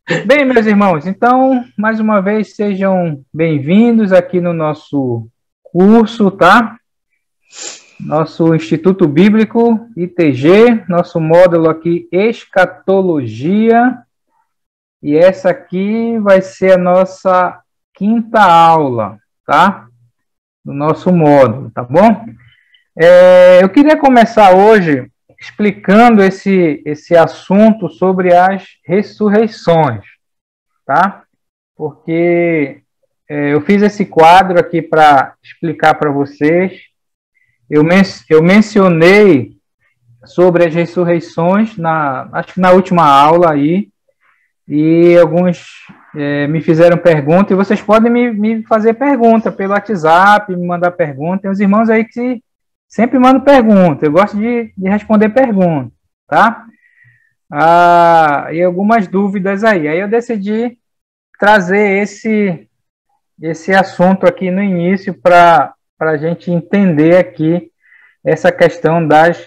Bem, meus irmãos, então, mais uma vez, sejam bem-vindos aqui no nosso curso, tá? Nosso Instituto Bíblico, ITG, nosso módulo aqui, Escatologia, e essa aqui vai ser a nossa quinta aula, tá? Do nosso módulo, tá bom? Eu queria começar hoje explicando esse assunto sobre as ressurreições, tá? Porque eu fiz esse quadro aqui para explicar para vocês. Eu mencionei sobre as ressurreições, acho que na última aula aí, e alguns me fizeram pergunta, e vocês podem me fazer pergunta pelo WhatsApp, me mandar pergunta. Tem uns irmãos aí que sempre mandam pergunta, eu gosto de responder pergunta, tá? E algumas dúvidas aí. Aí eu decidi trazer esse assunto aqui no início para a gente entender aqui essa questão das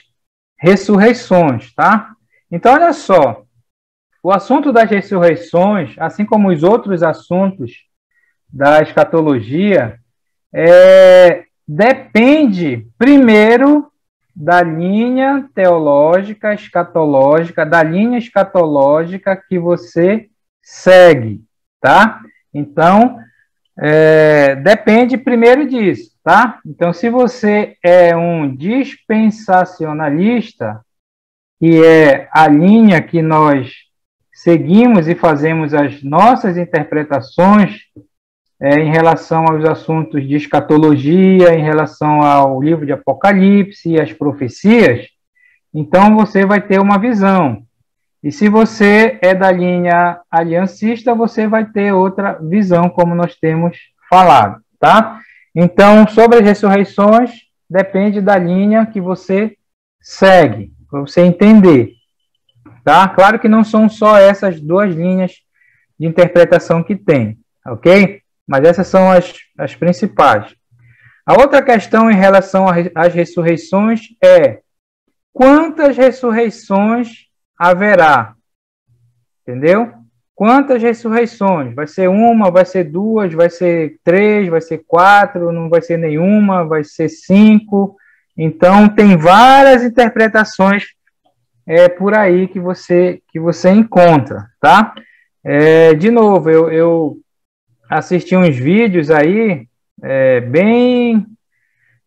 ressurreições, tá? Então, olha só, o assunto das ressurreições, assim como os outros assuntos da escatologia, depende, primeiro, da linha teológica, escatológica, da linha escatológica que você segue, tá? Então, depende primeiro disso, tá? Então, se você é um dispensacionalista, que é a linha que nós seguimos e fazemos as nossas interpretações em relação aos assuntos de escatologia, em relação ao livro de Apocalipse e as profecias, então você vai ter uma visão. E se você é da linha aliancista, você vai ter outra visão, como nós temos falado, tá? Então, sobre as ressurreições, depende da linha que você segue, para você entender, tá? Claro que não são só essas duas linhas de interpretação que tem, ok? Mas essas são as principais. A outra questão em relação às ressurreições é quantas ressurreições haverá? Entendeu? Quantas ressurreições? Vai ser uma, vai ser duas, vai ser três, vai ser quatro, não vai ser nenhuma, vai ser cinco. Então, tem várias interpretações por aí que você encontra, tá? De novo, eu assisti uns vídeos aí bem,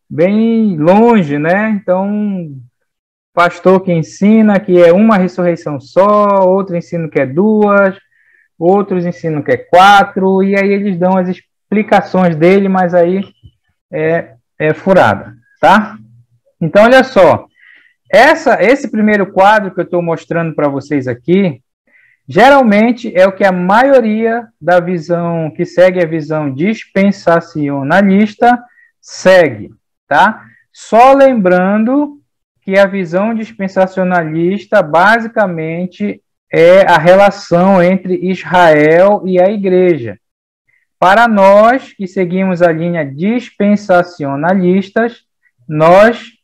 bem longe, né? Então, pastor que ensina que é uma ressurreição só, outro ensina que é duas, outros ensinam que é quatro, e aí eles dão as explicações dele, mas aí é furada, tá? Então, olha só, esse primeiro quadro que eu estou mostrando para vocês aqui, geralmente é o que a maioria da visão, que segue a visão dispensacionalista, segue, tá? Só lembrando que a visão dispensacionalista, basicamente, é a relação entre Israel e a igreja. Para nós que seguimos a linha dispensacionalistas, nós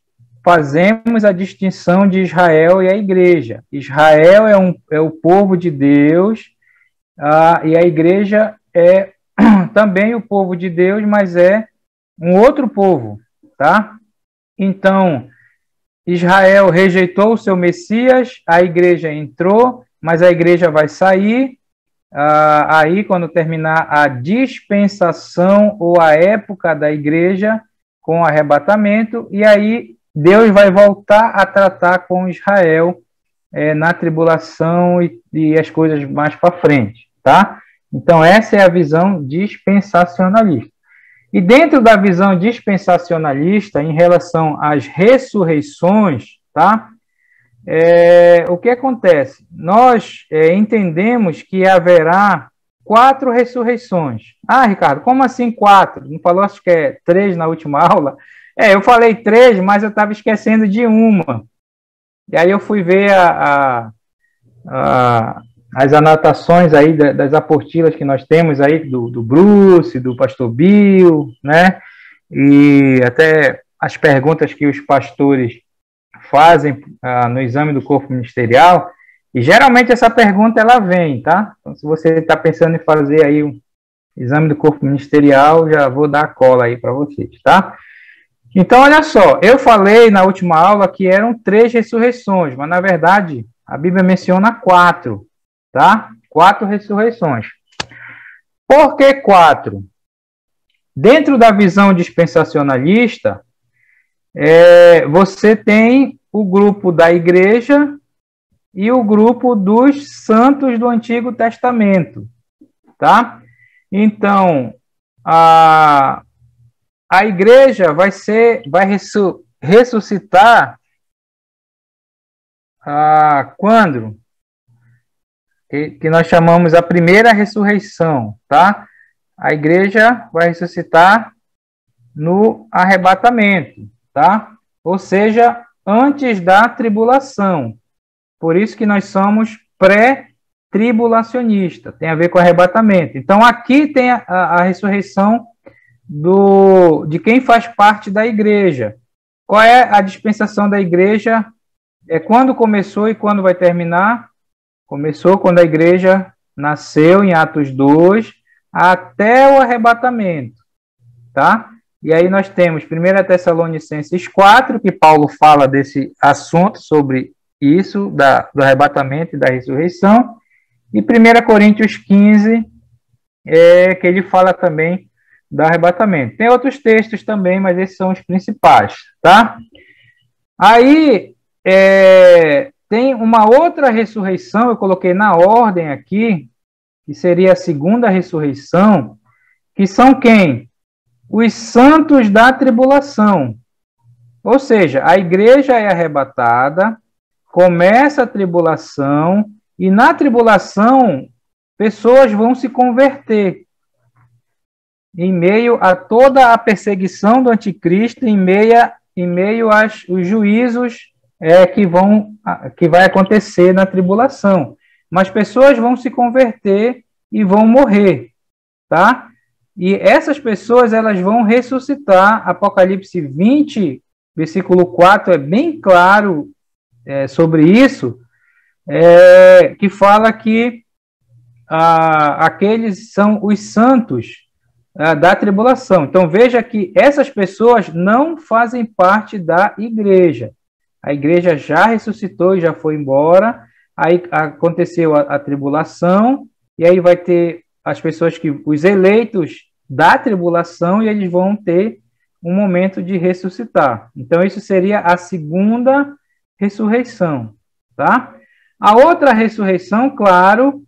fazemos a distinção de Israel e a igreja. Israel é o povo de Deus, e a igreja é também o povo de Deus, mas é um outro povo, tá? Então, Israel rejeitou o seu Messias, a igreja entrou, mas a igreja vai sair. Aí, quando terminar a dispensação ou a época da igreja com o arrebatamento, e aí Deus vai voltar a tratar com Israel na tribulação e as coisas mais para frente, tá? Então, essa é a visão dispensacionalista. E dentro da visão dispensacionalista, em relação às ressurreições, tá? O que acontece? Nós entendemos que haverá 4 ressurreições. Ricardo, como assim 4? Não falou, acho que é 3 na última aula? Eu falei 3, mas eu estava esquecendo de uma. E aí eu fui ver as anotações aí das apostilas que nós temos aí, do Bruce, do pastor Bill, né? E até as perguntas que os pastores fazem no exame do corpo ministerial, E geralmente essa pergunta ela vem, tá? Então, se você está pensando em fazer aí um exame do corpo ministerial, já vou dar a cola aí para vocês, tá? Então, olha só, eu falei na última aula que eram 3 ressurreições, mas na verdade a Bíblia menciona 4, tá? 4 ressurreições. Por que 4? Dentro da visão dispensacionalista, você tem o grupo da igreja e o grupo dos santos do Antigo Testamento, tá? Então, a igreja vai ressuscitar quando? Que nós chamamos a primeira ressurreição, tá? A igreja vai ressuscitar no arrebatamento, tá? Ou seja, antes da tribulação. Por isso que nós somos pré-tribulacionistas, tem a ver com arrebatamento. Então, aqui tem a ressurreição de quem faz parte da igreja. Qual é a dispensação da igreja? É quando começou e quando vai terminar? Começou quando a igreja nasceu, em Atos 2, até o arrebatamento, tá? E aí nós temos 1 Tessalonicenses 4, que Paulo fala desse assunto, sobre isso, do arrebatamento e da ressurreição, e 1 Coríntios 15, que ele fala também do arrebatamento. Tem outros textos também, mas esses são os principais, tá? Aí, tem uma outra ressurreição, eu coloquei na ordem aqui, que seria a segunda ressurreição, que são quem? Os santos da tribulação. Ou seja, a igreja é arrebatada, começa a tribulação, e na tribulação, pessoas vão se converter. Em meio a toda a perseguição do anticristo, em meio aos juízos que vai acontecer na tribulação. Mas pessoas vão se converter e vão morrer, tá? E essas pessoas, elas vão ressuscitar. Apocalipse 20, versículo 4, é bem claro sobre isso, que fala que aqueles são os santos da tribulação. Então, veja que essas pessoas não fazem parte da igreja. A igreja já ressuscitou e já foi embora, aí aconteceu a tribulação, e aí vai ter as pessoas os eleitos da tribulação, e eles vão ter um momento de ressuscitar. Então, isso seria a segunda ressurreição, tá? A outra ressurreição, claro,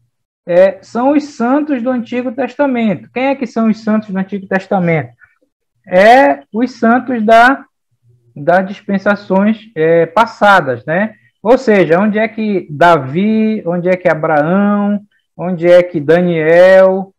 são os santos do Antigo Testamento. Quem é que são os santos do Antigo Testamento? Os santos das dispensações passadas, né? Ou seja, onde é que Davi, onde é que Abraão, onde é que Daniel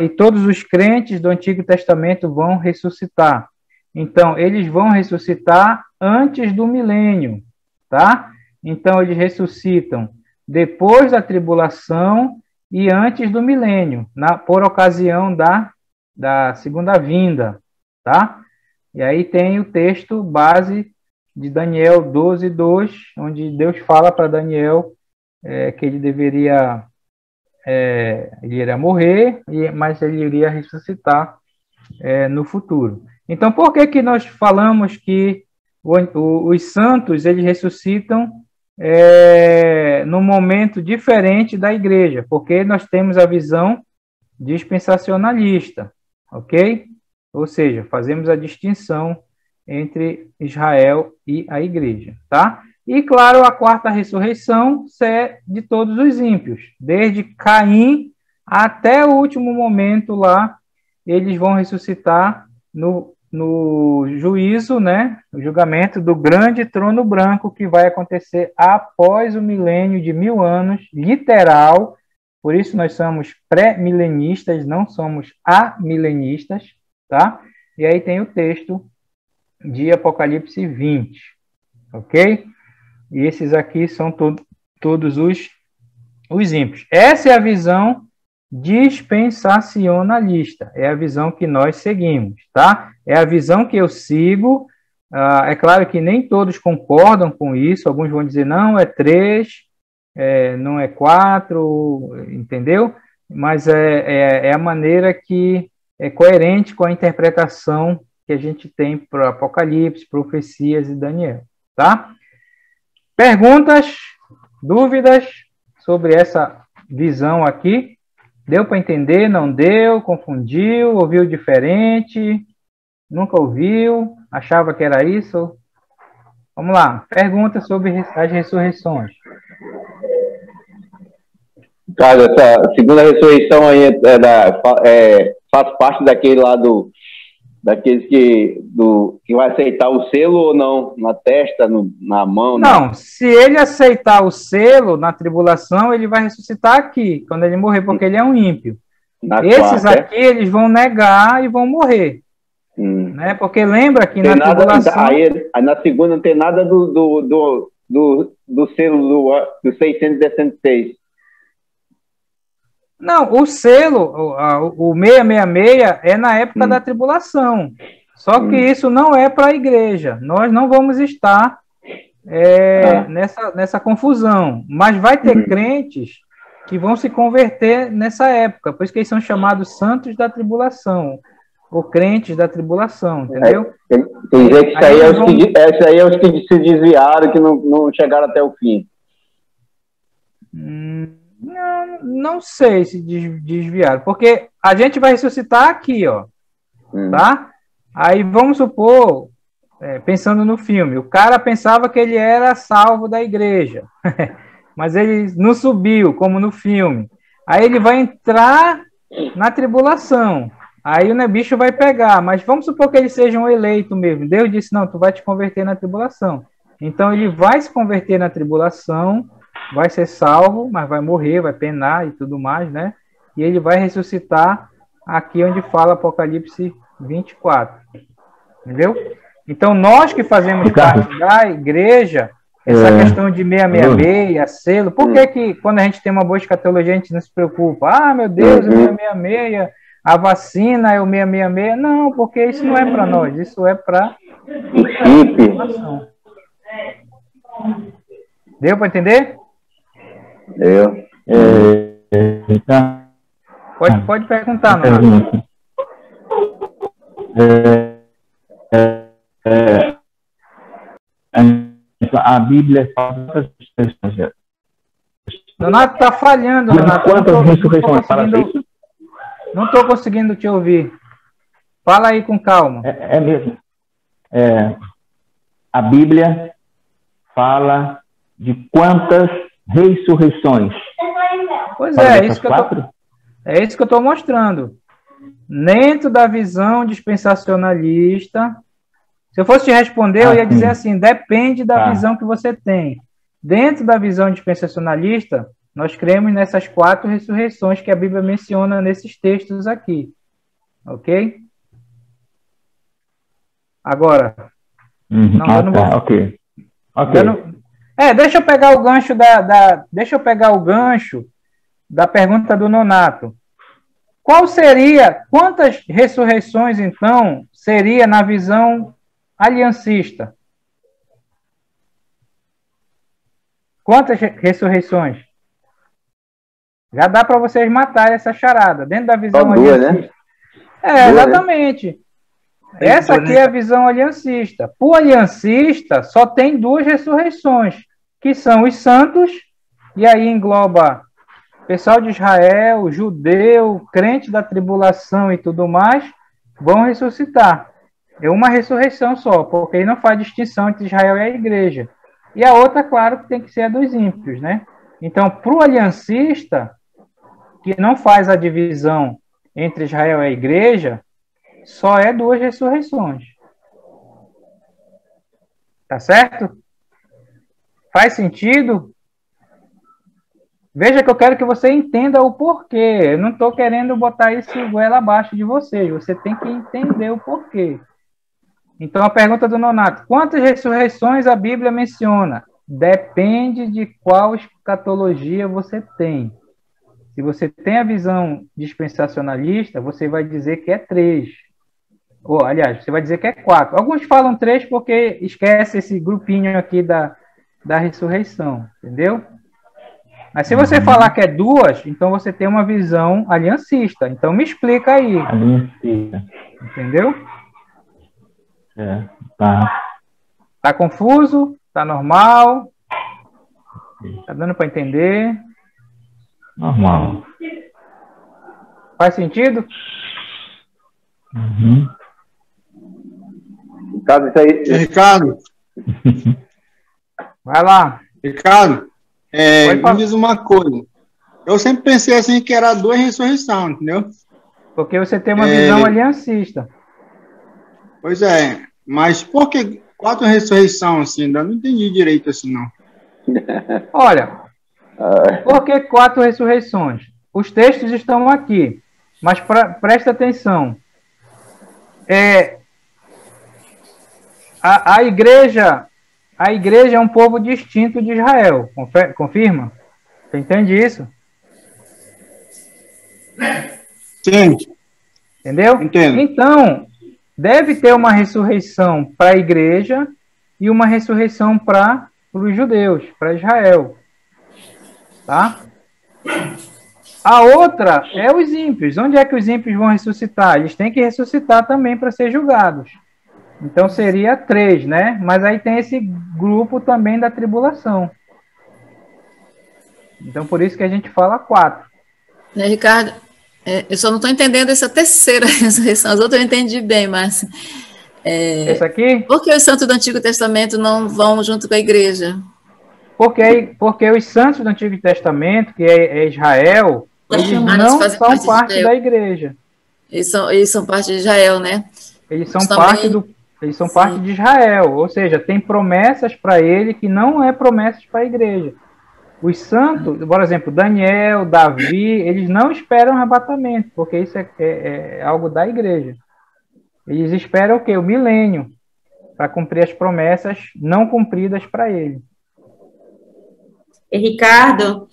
e todos os crentes do Antigo Testamento vão ressuscitar. Então, eles vão ressuscitar antes do milênio, tá? Então, eles ressuscitam depois da tribulação e antes do milênio, por ocasião da segunda vinda, tá? E aí tem o texto base de Daniel 12:2, onde Deus fala para Daniel que ele iria morrer, mas ele iria ressuscitar no futuro. Então, por que nós falamos que os santos eles ressuscitam num momento diferente da igreja? Porque nós temos a visão dispensacionalista, ok? Ou seja, fazemos a distinção entre Israel e a igreja, tá? E, claro, a quarta ressurreição é de todos os ímpios, desde Caim até o último momento lá, eles vão ressuscitar no juízo, né? O julgamento do grande trono branco que vai acontecer após o milênio de 1000 anos, literal. Por isso nós somos pré-milenistas, não somos amilenistas, tá? E aí tem o texto de Apocalipse 20, ok? E esses aqui são todos os ímpios. Essa é a visão dispensacionalista, é a visão que nós seguimos, tá? É a visão que eu sigo. É claro que nem todos concordam com isso, alguns vão dizer, não, é 3, não é 4, entendeu? Mas é a maneira que é coerente com a interpretação que a gente tem para Apocalipse, Profecias e Daniel, tá? Perguntas, dúvidas sobre essa visão aqui? Deu para entender? Não deu? Confundiu? Ouviu diferente? Nunca ouviu? Achava que era isso? Vamos lá. Pergunta sobre as ressurreições. Cara, essa segunda ressurreição aí faz parte daquele lá daqueles que vai aceitar o selo ou não? Na testa, na mão? Não, se ele aceitar o selo na tribulação, ele vai ressuscitar aqui, quando ele morrer, porque ele é um ímpio. Esses aqui, eles vão negar e vão morrer. Né? Porque lembra que na tribulação... Aí na segunda não tem nada do selo do 666. Não, o selo, o 666 é na época da tribulação. Só que isso não é para a igreja. Nós não vamos estar nessa confusão. Mas vai ter crentes que vão se converter nessa época. Por isso que eles são chamados santos da tribulação. Ou crentes da tribulação, entendeu? Tem gente que esse aí é os que se desviaram, que não chegaram até o fim. Não sei se desviaram, porque a gente vai ressuscitar aqui, ó, tá? Aí vamos supor, pensando no filme, o cara pensava que ele era salvo da igreja, mas ele não subiu, como no filme. Aí ele vai entrar na tribulação, aí o bicho vai pegar, mas vamos supor que ele seja um eleito mesmo. Deus disse, não, tu vai te converter na tribulação. Então ele vai se converter na tribulação, vai ser salvo, mas vai morrer, vai penar e tudo mais, né? E ele vai ressuscitar aqui onde fala Apocalipse 24. Entendeu? Então, nós que fazemos parte da igreja, essa questão de 666, selo, por que quando a gente tem uma boa escatologia, a gente não se preocupa? Ah, meu Deus, o 666, a vacina é o 666. Não, porque isso não é para nós, isso é para a Deu para entender? Pode perguntar, Nonato. A Bíblia fala das ressurreições. Nonato está falhando, Nonato. Quantas ressurreições fala isso? Não estou conseguindo te ouvir. Fala aí com calma. É mesmo. A Bíblia fala de quantas ressurreições? Pois é isso que eu estou mostrando. Dentro da visão dispensacionalista, se eu fosse te responder, eu ia dizer assim, depende da visão que você tem. Dentro da visão dispensacionalista, nós cremos nessas 4 ressurreições que a Bíblia menciona nesses textos aqui. Ok? Agora, eu não vou... Ok. Deixa eu pegar o gancho deixa eu pegar o gancho da pergunta do Nonato. Quantas ressurreições, então, seria na visão aliancista? Quantas ressurreições? Já dá para vocês matarem essa charada, dentro da visão aliancista. Né? Exatamente. Essa aqui é a visão aliancista. O aliancista só tem 2 ressurreições, que são os santos, e aí engloba pessoal de Israel, judeu, crente da tribulação e tudo mais, vão ressuscitar. É uma ressurreição só, porque ele não faz distinção entre Israel e a igreja. E a outra, claro, que tem que ser a dos ímpios, né? Então, para o aliancista, que não faz a divisão entre Israel e a igreja, só é 2 ressurreições. Tá certo? Faz sentido? Veja que eu quero que você entenda o porquê. Eu não estou querendo botar isso goela abaixo de vocês. Você tem que entender o porquê. Então, a pergunta do Nonato. Quantas ressurreições a Bíblia menciona? Depende de qual escatologia você tem. Se você tem a visão dispensacionalista, você vai dizer que é 3. Ou, aliás, você vai dizer que é 4. Alguns falam 3 porque esquece esse grupinho aqui da ressurreição. Entendeu? Mas se você falar que é duas, então você tem uma visão aliancista. Então me explica aí. Aliancista. Entendeu? Tá. Tá confuso? Tá normal? Tá dando para entender? Normal. Faz sentido? Uhum. Caso isso aí. Ricardo, Vai lá. Ricardo, Pode falar. me diz uma coisa. Eu sempre pensei assim que era duas ressurreições, entendeu? Porque você tem uma visão aliancista. Pois é, mas por que 4 ressurreições assim? Ainda não entendi direito assim, não. Olha, por que 4 ressurreições? Os textos estão aqui, mas presta atenção. A igreja é um povo distinto de Israel. Confirma? Você entende isso? Sim. Entendeu? Entendo. Então, deve ter uma ressurreição para a igreja e uma ressurreição para os judeus, para Israel. Tá? A outra é os ímpios. Onde é que os ímpios vão ressuscitar? Eles têm que ressuscitar também para ser julgados. Então seria 3, né? Mas aí tem esse grupo também da tribulação. Então por isso que a gente fala 4. Né, Ricardo? Eu só não estou entendendo essa terceira ressurreição. As outras eu entendi bem, mas... Essa aqui? Por que os santos do Antigo Testamento não vão junto com a igreja? Porque os santos do Antigo Testamento, que é Israel, eles não são parte da igreja. Eles são parte de Israel, né? Eles são parte de Israel, ou seja, tem promessas para ele que não é promessas para a igreja. Os santos, por exemplo, Daniel, Davi, eles não esperam arrebatamento, porque isso é algo da igreja. Eles esperam o quê? O milênio, para cumprir as promessas não cumpridas para ele. E Ricardo,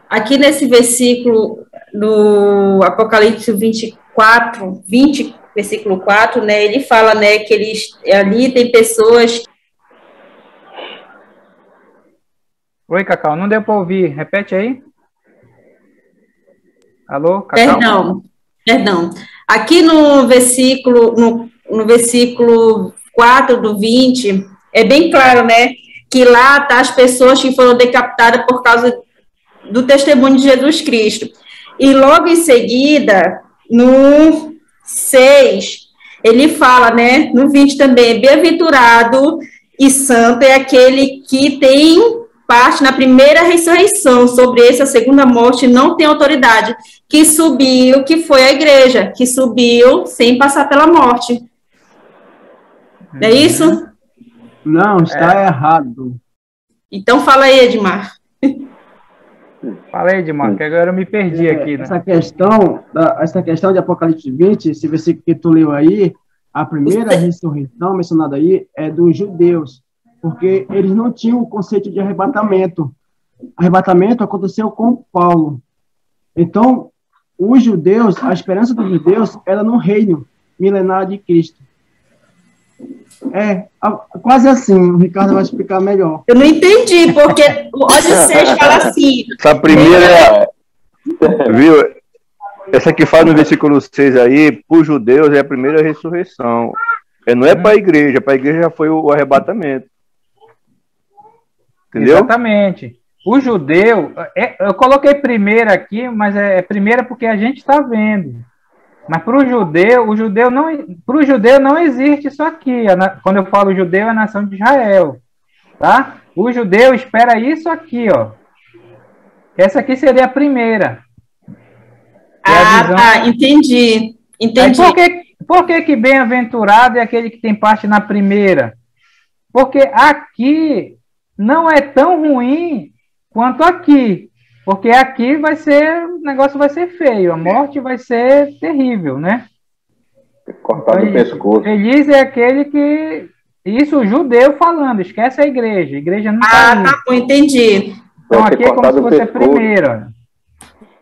aqui nesse versículo do Apocalipse 24, 20, versículo 4, né, ele fala, né, que ali tem pessoas... Oi, Cacau, não deu para ouvir. Repete aí. Alô, Cacau? Perdão. Aqui no versículo, no versículo 4 do 20, é bem claro, né, que lá tá as pessoas que foram decapitadas por causa do testemunho de Jesus Cristo. E logo em seguida, no 6, ele fala, né, no 20 também, bem-aventurado e santo é aquele que tem parte na primeira ressurreição, sobre essa segunda morte não tem autoridade, que subiu, que foi a igreja, que subiu sem passar pela morte. É isso? Não, está errado. Então fala aí, Edmar. Fala aí, Edmar, que agora eu me perdi aqui, né? Essa questão de Apocalipse 20, esse versículo que tu leu aí, a primeira ressurreição mencionada aí é dos judeus, porque eles não tinham o conceito de arrebatamento. Arrebatamento aconteceu com Paulo. Então, os judeus, a esperança dos judeus era no reino milenar de Cristo. Quase assim, o Ricardo vai explicar melhor. Eu não entendi, porque o Odisseus fala assim. Essa primeira, viu? Essa que fala no versículo 6 aí, para os judeus é a primeira ressurreição. Não é para a igreja já foi o arrebatamento. Entendeu? Exatamente. O judeu, eu coloquei primeira aqui, mas é primeira porque a gente está vendo. Mas para o judeu não existe isso aqui. Quando eu falo judeu, é a nação de Israel. Tá? O judeu espera isso aqui, ó. Essa aqui seria a primeira. Entendi. Por que bem-aventurado é aquele que tem parte na primeira? Porque aqui não é tão ruim quanto aqui. Porque aqui o negócio vai ser feio, a morte vai ser terrível, né? Cortado o pescoço. Feliz é aquele que... Isso o judeu falando, esquece a igreja. A igreja não está aí. Tá bom, entendi. Então aqui é como se fosse a primeira.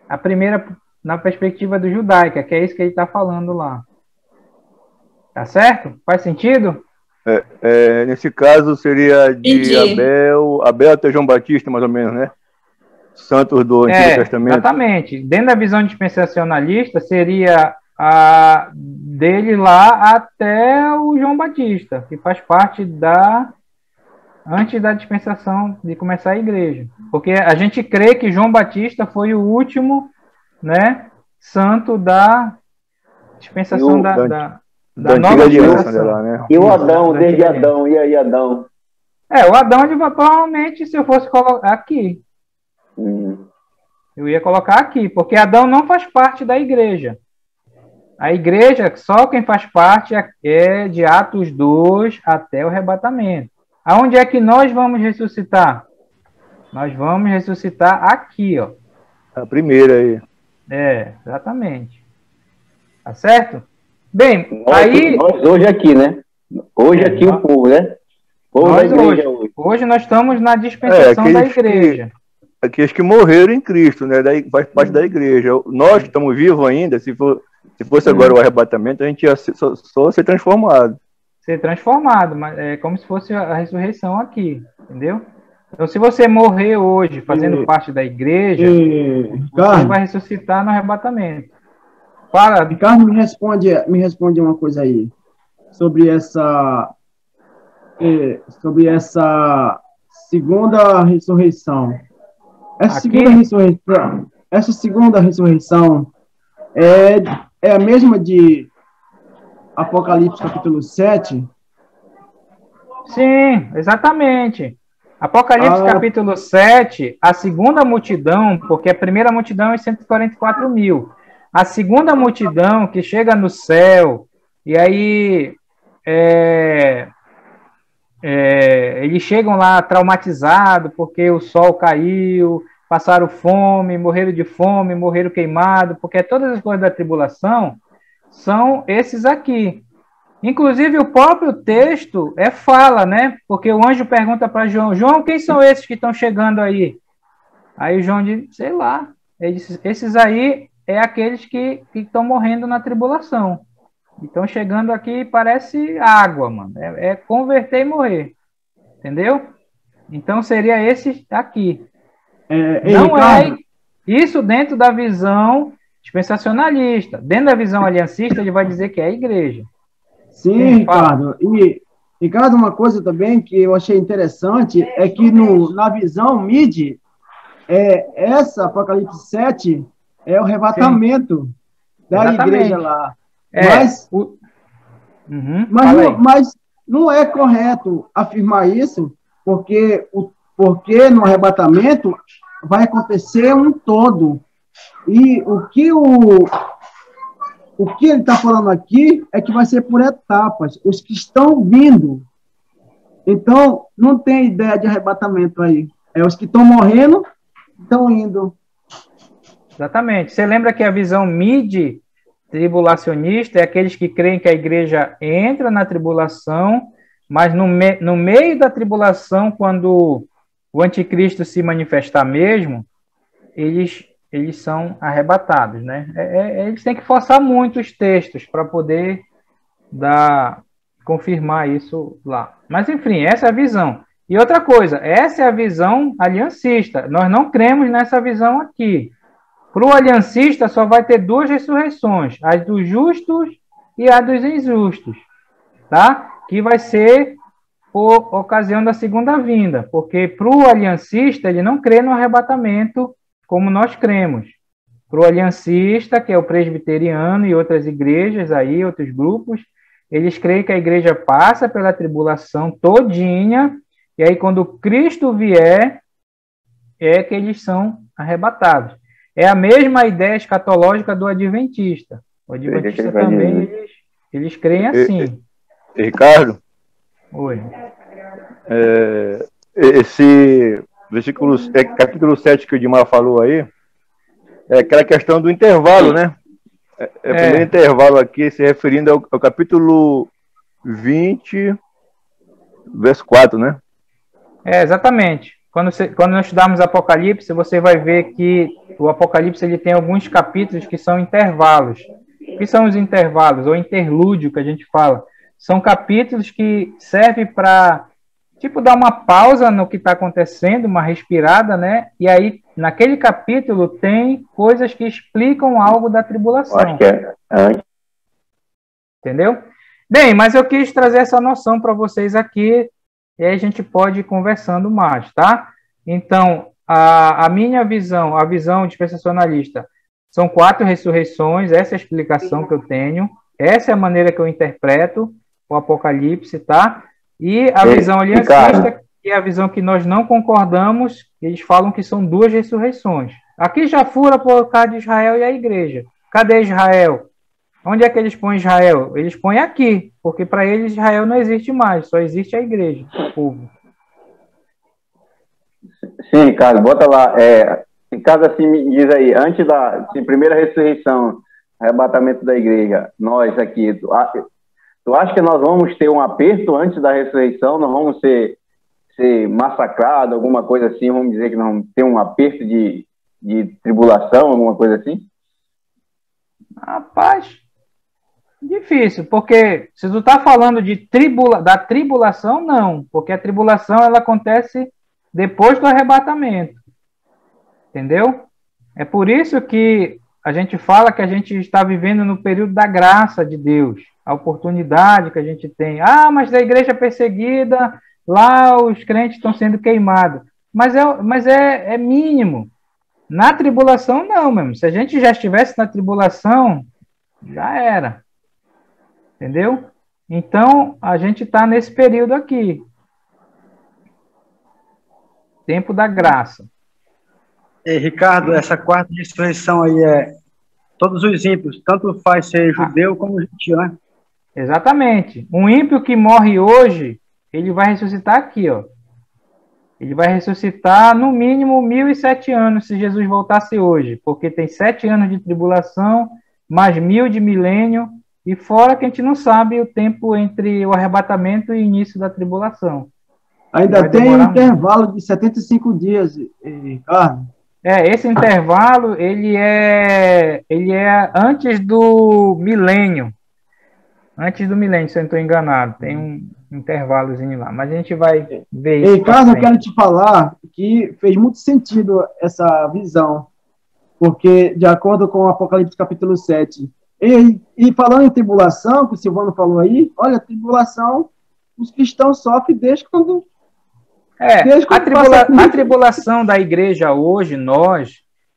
A primeira na perspectiva do judaica, que é isso que ele está falando lá. Tá certo? Faz sentido? Nesse caso seria de Abel até João Batista, mais ou menos, né? santos do Antigo Testamento? Exatamente. Dentro da visão dispensacionalista, seria a dele lá até o João Batista, que faz parte antes da dispensação de começar a igreja. Porque a gente crê que João Batista foi o último, né, santo da dispensação da nova aliança dela, né? E o Adão, desde Adão, e aí Adão? O Adão, provavelmente, se eu fosse colocar aqui, eu ia colocar aqui, porque Adão não faz parte da igreja. A igreja, só quem faz parte é de Atos 2 até o arrebatamento. Aonde é que nós vamos ressuscitar? Nós vamos ressuscitar aqui, ó. A primeira aí. Exatamente. Tá certo? Bem, nós hoje aqui, né? Hoje aqui o povo, né? Hoje nós estamos na dispensação da igreja. Aqueles que morreram em Cristo, né? Daí faz parte da igreja. Nós que estamos vivos ainda, se fosse agora o arrebatamento, a gente ia só ser transformado. Ser transformado, mas é como se fosse a ressurreição aqui, entendeu? Então, se você morrer hoje fazendo parte da igreja, você vai ressuscitar no arrebatamento. Ricardo, me responde uma coisa aí sobre essa segunda ressurreição. Essa segunda ressurreição é a mesma de Apocalipse capítulo 7? Sim, exatamente. Apocalipse capítulo 7, a segunda multidão, porque a primeira multidão é 144 mil. A segunda multidão que chega no céu, e aí eles chegam lá traumatizados porque o sol caiu, passaram fome, morreram queimados, porque todas as coisas da tribulação são esses aqui. Inclusive, o próprio texto fala, né? Porque o anjo pergunta para João: João, quem são esses que estão chegando aí? Aí João diz: sei lá. Ele disse: esses aí é aqueles que estão morrendo na tribulação. Estão chegando aqui, parece água, mano. É converter e morrer. Entendeu? Então, seria esse aqui. Não é isso dentro da visão dispensacionalista. Dentro da visão aliancista, ele vai dizer que é a igreja. Sim, Ricardo. E, Ricardo, uma coisa também que eu achei interessante é que na visão MIDI, essa Apocalipse 7 é o arrebatamento da igreja lá. Mas não é correto afirmar isso, porque no arrebatamento vai acontecer um todo. E o que ele está falando aqui é que vai ser por etapas, os que estão vindo. Então, não tem ideia de arrebatamento aí. Os que estão morrendo, estão indo. Exatamente. Você lembra que a visão mid-tribulacionista é aqueles que creem que a igreja entra na tribulação, mas no meio da tribulação, quando o anticristo se manifestar mesmo, eles são arrebatados, né? Eles têm que forçar muito os textos para poder confirmar isso lá. Mas, enfim, essa é a visão. E outra coisa, essa é a visão aliancista. Nós não cremos nessa visão aqui. Para o aliancista, só vai ter duas ressurreições, a dos justos e a dos injustos, tá? Que vai ser por ocasião da segunda vinda, porque para o aliancista, ele não crê no arrebatamento como nós cremos. Para o aliancista, que é o presbiteriano e outras igrejas aí, outros grupos, eles creem que a igreja passa pela tribulação todinha, e aí quando Cristo vier, é que eles são arrebatados. É a mesma ideia escatológica do adventista. O adventista também, eles creem assim. Ricardo? Oi. Esse capítulo 7 que o Dimar falou aí, é aquela questão do intervalo, né? O primeiro intervalo aqui, se referindo ao capítulo 20, verso 4, né? Exatamente. Quando nós estudarmos Apocalipse, você vai ver que o Apocalipse ele tem alguns capítulos que são intervalos. O que são os intervalos, ou interlúdio que a gente fala? São capítulos que servem para, dar uma pausa no que está acontecendo, uma respirada, né? E aí naquele capítulo tem coisas que explicam algo da tribulação. Acho que é. Entendeu? Bem, mas eu quis trazer essa noção para vocês aqui, e aí a gente pode ir conversando mais, tá? Então, a minha visão, a visão dispensacionalista, são 4 ressurreições, essa é a explicação que eu tenho, essa é a maneira que eu interpreto o Apocalipse, tá? E a visão aliancista, que é a visão que nós não concordamos, eles falam que são 2 ressurreições. Aqui já fura por causa de Israel e a igreja. Cadê Israel? Onde é que eles põem Israel? Eles põem aqui, porque para eles Israel não existe mais, só existe a igreja, o povo. Sim, Ricardo, bota lá. Ricardo, assim, me diz aí, antes da primeira ressurreição, arrebatamento da igreja, nós aqui, tu acha que nós vamos ter um aperto antes da ressurreição? Nós vamos ser massacrados, alguma coisa assim? Vamos dizer que nós vamos ter um aperto de tribulação, alguma coisa assim? Rapaz, difícil, porque se tu tá falando da tribulação, não, porque a tribulação ela acontece depois do arrebatamento, entendeu? É por isso que a gente fala que a gente está vivendo no período da graça de Deus, a oportunidade que a gente tem. Ah, mas da igreja perseguida, lá os crentes estão sendo queimados, mas é mínimo. Na tribulação, não, mesmo. Se a gente já estivesse na tribulação, já era. Entendeu? Então, a gente está nesse período aqui. Tempo da graça. Ei, Ricardo, essa 4ª ressurreição aí todos os ímpios, tanto faz ser judeu como gentio, né? Exatamente. Um ímpio que morre hoje, ele vai ressuscitar aqui, ó. Ele vai ressuscitar no mínimo 1007 anos se Jesus voltasse hoje, porque tem 7 anos de tribulação, mais 1000 de milênio, e fora que a gente não sabe o tempo entre o arrebatamento e o início da tribulação. Ainda tem um intervalo de 75 dias, Ricardo. Esse intervalo, ele é antes do milênio. Antes do milênio, se eu não estou enganado. Tem um intervalozinho lá, mas a gente vai ver isso. Ricardo, eu quero te falar que fez muito sentido essa visão, porque de acordo com o Apocalipse capítulo 7, e falando em tribulação, que o Silvano falou aí, olha, tribulação, os cristãos sofrem desde quando... A tribulação da igreja hoje,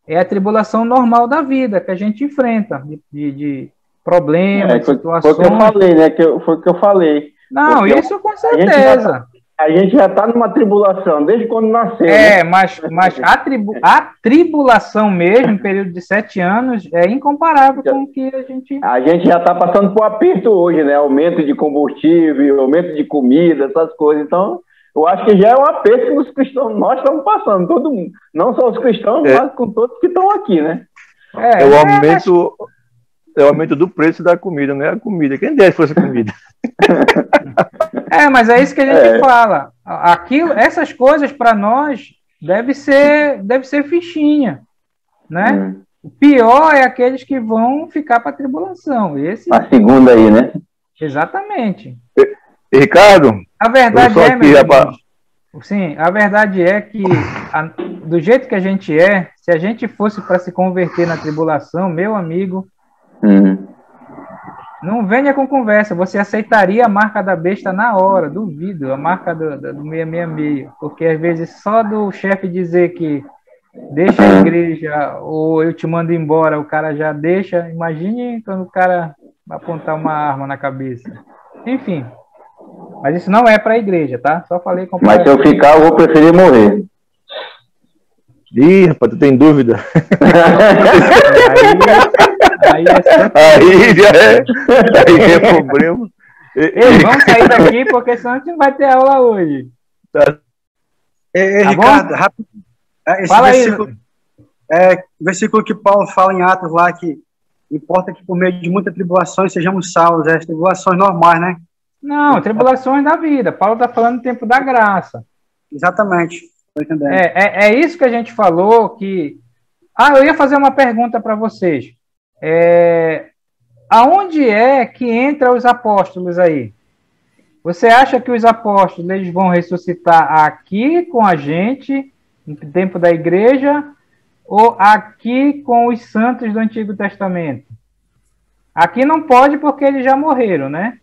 é a tribulação normal da vida, que a gente enfrenta, de problemas, situações... Foi o que eu falei, né? Foi o que eu falei. Não, porque isso com certeza. A gente já está numa tribulação, desde quando nasceu. Mas a tribulação mesmo, em período de 7 anos, é incomparável com o que a gente... A gente já está passando por aperto hoje, né? Aumento de combustível, aumento de comida, essas coisas. Então, eu acho que já é um aperto que os cristãos, nós estamos passando, todo mundo. Não só os cristãos, mas com todos que estão aqui, né? É o aumento do preço da comida, não é a comida. Quem dera que fosse a comida? Mas é isso que a gente fala. Essas coisas para nós deve ser fichinha, né? O pior é aqueles que vão ficar para a tribulação. A segunda aí, né? Exatamente. Ricardo, a verdade sim, a verdade é que do jeito que a gente se a gente fosse para se converter na tribulação, meu amigo, não venha com conversa, você aceitaria a marca da besta na hora, duvido, a marca do 666, porque às vezes só do chefe dizer que deixa a igreja ou eu te mando embora, o cara já deixa, imagine quando o cara apontar uma arma na cabeça. Enfim, mas isso não é para a igreja, tá? Só falei com... Mas se eu ficar, eu vou preferir morrer. Ih, rapaz, tu tem dúvida? Aí é problema. Vamos sair daqui, porque senão a gente não vai ter aula hoje. Tá Ricardo, rápido. Fala versículo, o versículo que Paulo fala em Atos lá, que importa que por meio de muitas tribulações sejamos salvos, as tribulações normais, né? Não, tribulações da vida. Paulo está falando do tempo da graça. Exatamente. Tô entendendo. É isso que a gente falou, que... eu ia fazer uma pergunta para vocês. Aonde é que entra os apóstolos aí? Você acha que os apóstolos eles vão ressuscitar aqui com a gente, no tempo da igreja, ou aqui com os santos do Antigo Testamento? Aqui não pode porque eles já morreram, né?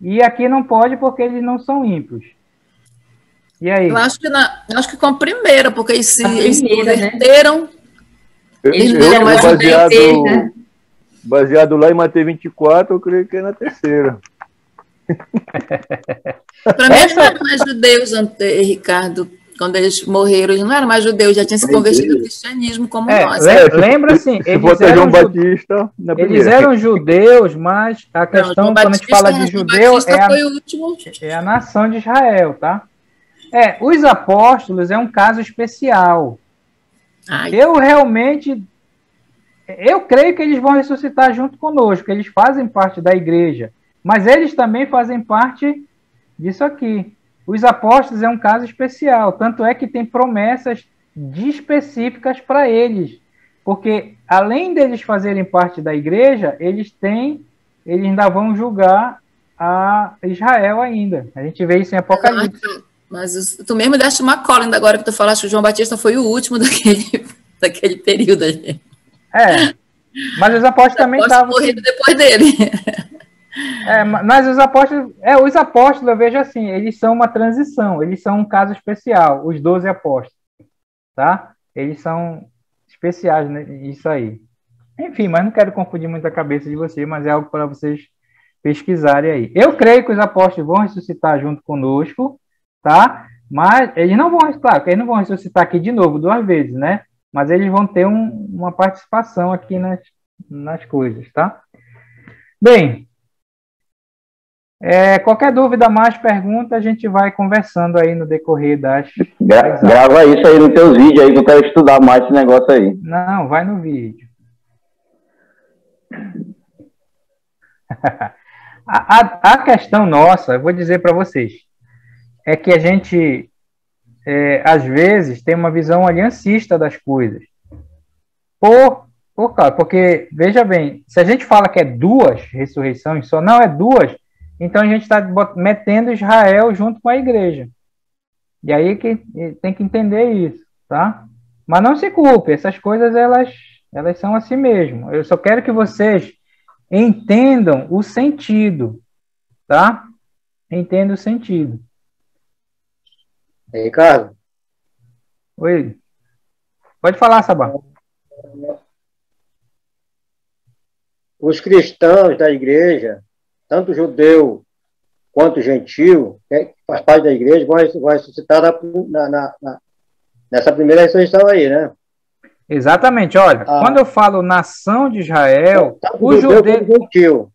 E aqui não pode porque eles não são ímpios. E aí? Eu acho que com a primeira, porque eles se primeira, né? converteram. Eles não eram mais baseado, né? baseado lá em Mateus 24, eu creio que é na terceira. Para mim, eles não eram mais judeus, Ricardo, quando eles morreram. Eles não eram mais judeus, já tinham se convertido ao cristianismo como nós. Lembra assim, Se fosse João Batista, na eles primeira. eram judeus, mas a questão, João quando a gente fala de judeu, foi o último. é a nação de Israel, tá? Os apóstolos é um caso especial. Ai. Eu creio que eles vão ressuscitar junto conosco, eles fazem parte da igreja, mas eles também fazem parte disso aqui. Os apóstolos é um caso especial, tanto é que tem promessas específicas para eles, porque além deles fazerem parte da igreja, eles ainda vão julgar a Israel ainda. A gente vê isso em Apocalipse. Mas tu mesmo deste uma cola ainda agora que tu falaste que o João Batista foi o último daquele período. Mas os apóstolos também estavam morrendo depois dele. Mas os apóstolos, eu vejo assim, eles são uma transição, eles são um caso especial, os 12 apóstolos, tá? Eles são especiais, né? Isso aí. Enfim, mas não quero confundir muito a cabeça de vocês, mas é algo para vocês pesquisarem aí. Eu creio que os apóstolos vão ressuscitar junto conosco, tá? Mas eles não vão, claro, que eles não vão ressuscitar aqui de novo 2 vezes, né? Mas eles vão ter uma participação aqui nas coisas, tá? Bem, qualquer dúvida mais, pergunta, a gente vai conversando aí no decorrer das... Grava isso aí nos teus vídeos aí, que eu quero estudar mais esse negócio aí. Não, vai no vídeo. A questão nossa, eu vou dizer para vocês, é que a gente, às vezes, tem uma visão aliancista das coisas. Porque, veja bem, se a gente fala que é 2 ressurreições só, não é 2, então a gente está metendo Israel junto com a igreja. E aí que tem que entender isso, tá? Mas não se culpe, essas coisas, elas são assim mesmo. Eu só quero que vocês entendam o sentido, tá? Entendam o sentido. Ricardo? Oi. Pode falar, Sabá. Os cristãos da igreja, tanto judeu quanto gentil, que faz parte da igreja, vão ressuscitar nessa primeira ressurreição aí, né? Exatamente. Olha, quando eu falo nação de Israel, o judeu...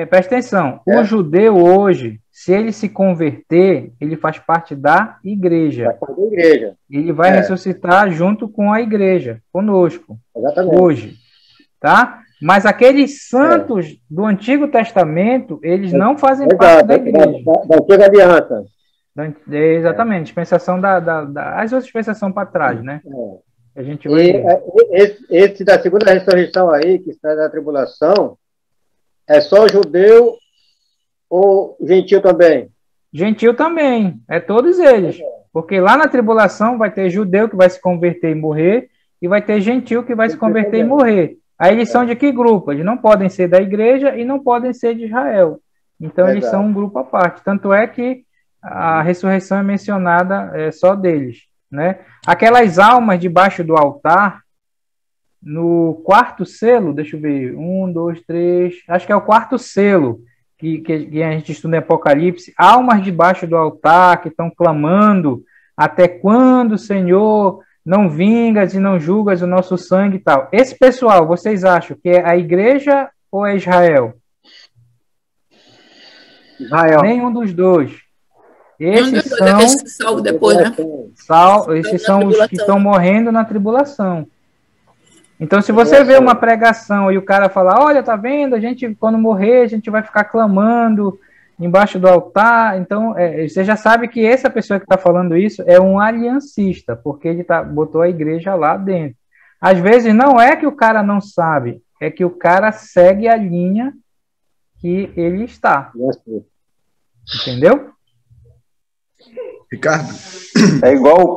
presta atenção. O judeu hoje, se ele se converter, ele faz parte da igreja. Faz parte da igreja. Ele vai ressuscitar junto com a igreja, conosco. Exatamente. Hoje. Tá? Mas aqueles santos do Antigo Testamento, eles não fazem parte da igreja. Da antiga aliança. Exatamente. Dispensação as outras dispensações para trás, né? A gente vai esse da segunda ressurreição aí, que está na tribulação, é só judeu ou gentil também? Gentil também, é todos eles. Porque lá na tribulação vai ter judeu que vai se converter e morrer, e vai ter gentil que vai se converter e morrer. Aí eles são de que grupo? Eles não podem ser da igreja e não podem ser de Israel. Então eles são um grupo à parte. Tanto é que a ressurreição é mencionada só deles, né? Aquelas almas debaixo do altar, no 4º selo, deixa eu ver, 1, 2, 3, acho que é o 4º selo que a gente estuda em Apocalipse, almas debaixo do altar que estão clamando, até quando, Senhor, não vingas e não julgas o nosso sangue e tal. Esse pessoal, vocês acham que é a igreja ou é Israel? Israel. Nenhum dos dois. Esses são depois, né? Esses são os que estão morrendo na tribulação. Então, se você vê uma pregação e o cara fala, olha, tá vendo, a gente, quando morrer, a gente vai ficar clamando embaixo do altar, então, você já sabe que essa pessoa que está falando isso é um aliancista, porque ele botou a igreja lá dentro. Às vezes, não é que o cara não sabe, é que o cara segue a linha que ele está. Entendeu? Ricardo? É igual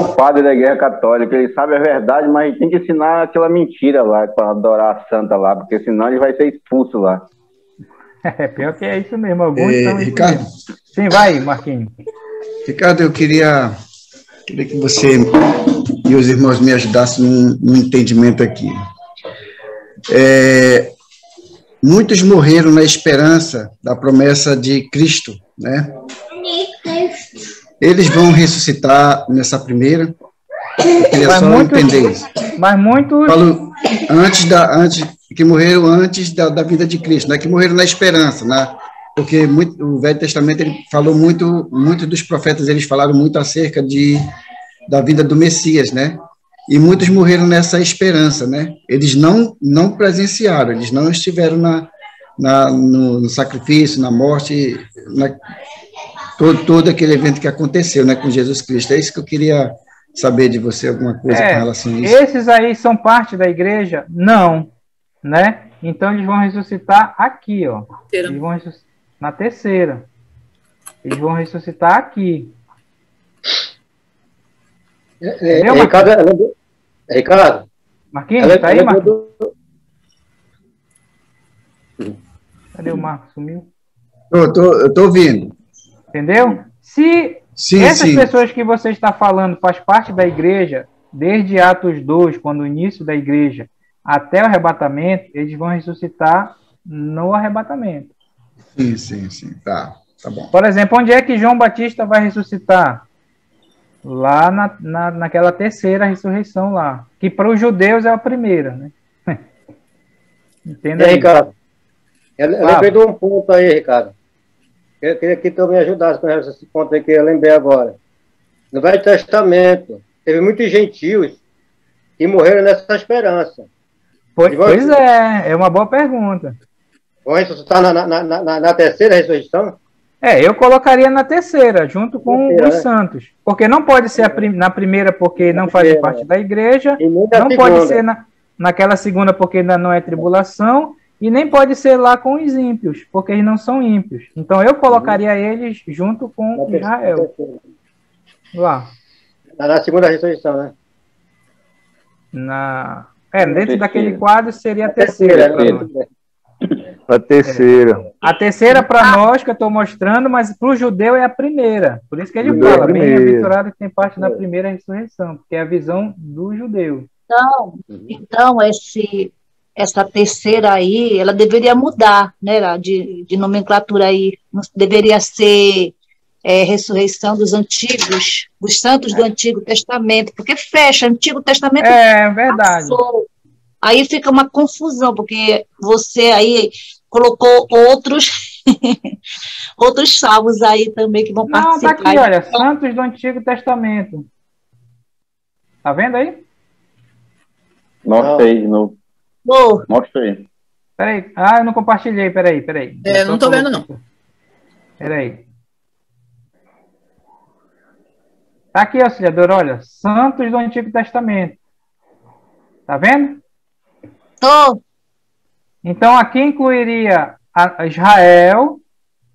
o padre da Igreja Católica, ele sabe a verdade, mas tem que ensinar aquela mentira lá, para adorar a santa lá, porque senão ele vai ser expulso lá. Pior que é isso mesmo, alguns são Ricardo? Sim, vai, Marquinhos. Ricardo, eu queria que você e os irmãos me ajudassem no entendimento aqui. Muitos morreram na esperança da promessa de Cristo, né? Eles vão ressuscitar nessa primeira. Eu queria só entender isso. Mas muitos... Falo, que morreram antes da vida de Cristo, né? Que morreram na esperança, né? Porque o Velho Testamento ele falou muito dos profetas, eles falaram muito acerca da vida do Messias, né? E muitos morreram nessa esperança, né? Eles não presenciaram, eles não estiveram no sacrifício, na morte, todo aquele evento que aconteceu, né, com Jesus Cristo. É isso que eu queria saber de você, alguma coisa com relação a isso. Esses aí são parte da igreja? Não, né? Então eles vão ressuscitar aqui, ó. Eles vão ressuscitar na terceira. Eles vão ressuscitar aqui. Ricardo. Marquinhos, tá aí, Marquinhos? Cadê o Marcos? Sumiu? Eu tô ouvindo. Entendeu? Se essas pessoas que você está falando faz parte da igreja, desde Atos 2, quando o início da igreja, até o arrebatamento, eles vão ressuscitar no arrebatamento. Sim. Tá bom. Por exemplo, onde é que João Batista vai ressuscitar? Lá naquela terceira ressurreição lá. Que para os judeus é a primeira, né? Entenda aí. Ricardo, eu lembrei de um ponto aí, Ricardo. Eu queria que tu me ajudasse com esse ponto aí que eu lembrei agora. No Velho Testamento, teve muitos gentios que morreram nessa esperança. Pois é uma boa pergunta. Vão ressuscitar na terceira ressurreição? Eu colocaria na terceira, junto com os santos. Porque não pode ser na primeira porque não faz parte da igreja, não pode ser naquela segunda porque ainda não é tribulação, e nem pode ser lá com os ímpios, porque eles não são ímpios. Então eu colocaria eles junto com Israel. Lá. Na segunda ressurreição, né? Dentro daquele quadro seria a terceira. A terceira. A terceira para nós que eu estou mostrando, mas para o judeu é a primeira. Por isso que ele fala, bem-aventurado que tem parte da primeira ressurreição, porque é a visão do judeu. Então essa terceira aí, ela deveria mudar, né, de nomenclatura aí. Não deveria ser ressurreição dos antigos, dos santos do Antigo Testamento, porque fecha, Antigo Testamento. É verdade. Passou. Aí fica uma confusão, porque você aí colocou outros outros salvos aí também que vão participar. Não, tá aqui, olha, santos do Antigo Testamento. Tá vendo aí? Mostra aí de novo. Mostra aí. Peraí. Eu não compartilhei, peraí. Não tô vendo, não. Peraí. Tá aqui, auxiliador, olha, santos do Antigo Testamento. Tá vendo? Então aqui incluiria a Israel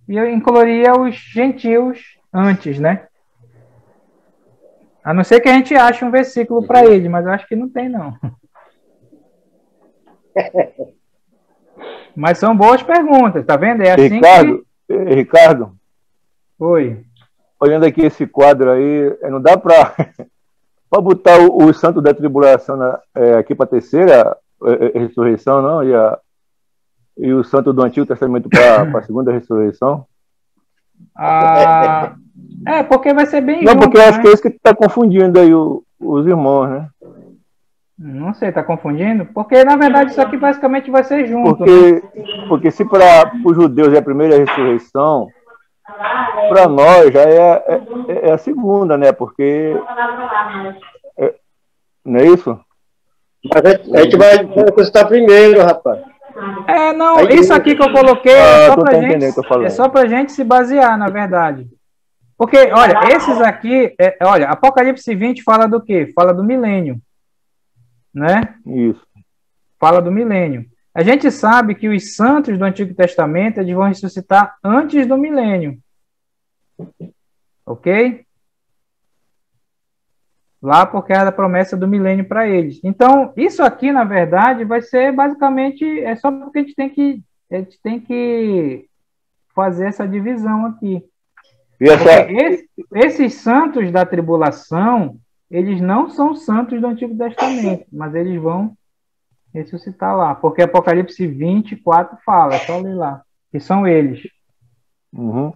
e eu incluiria os gentios antes, né? A não ser que a gente ache um versículo para ele, mas eu acho que não tem, não. Mas são boas perguntas, tá vendo? É assim Ricardo. Oi. Olhando aqui esse quadro aí, não dá para botar o santo da tribulação aqui para a terceira ressurreição, não? E o santo do Antigo Testamento para a segunda ressurreição? Porque vai ser bem Não, junto, porque eu acho né? que é isso que está confundindo aí os irmãos, né? Não sei, tá confundindo? Porque, na verdade, isso aqui basicamente vai ser junto. Porque se para os judeus é a primeira ressurreição, para nós já é a segunda, né? Porque... não é isso? Mas a gente vai ressuscitar primeiro, rapaz. Isso aqui que eu coloquei é só pra gente se basear, na verdade. Porque, olha, esses aqui, olha, Apocalipse 20 fala do quê? Fala do milênio, né? Isso. Fala do milênio. A gente sabe que os santos do Antigo Testamento, eles vão ressuscitar antes do milênio. Ok? lá porque era a promessa do milênio para eles. Então, isso aqui, na verdade, vai ser basicamente, é só porque a gente tem que fazer essa divisão aqui. Esses santos da tribulação, eles não são santos do Antigo Testamento, mas eles vão ressuscitar lá, porque Apocalipse 24 fala, é só ler lá, que são eles. Uhum.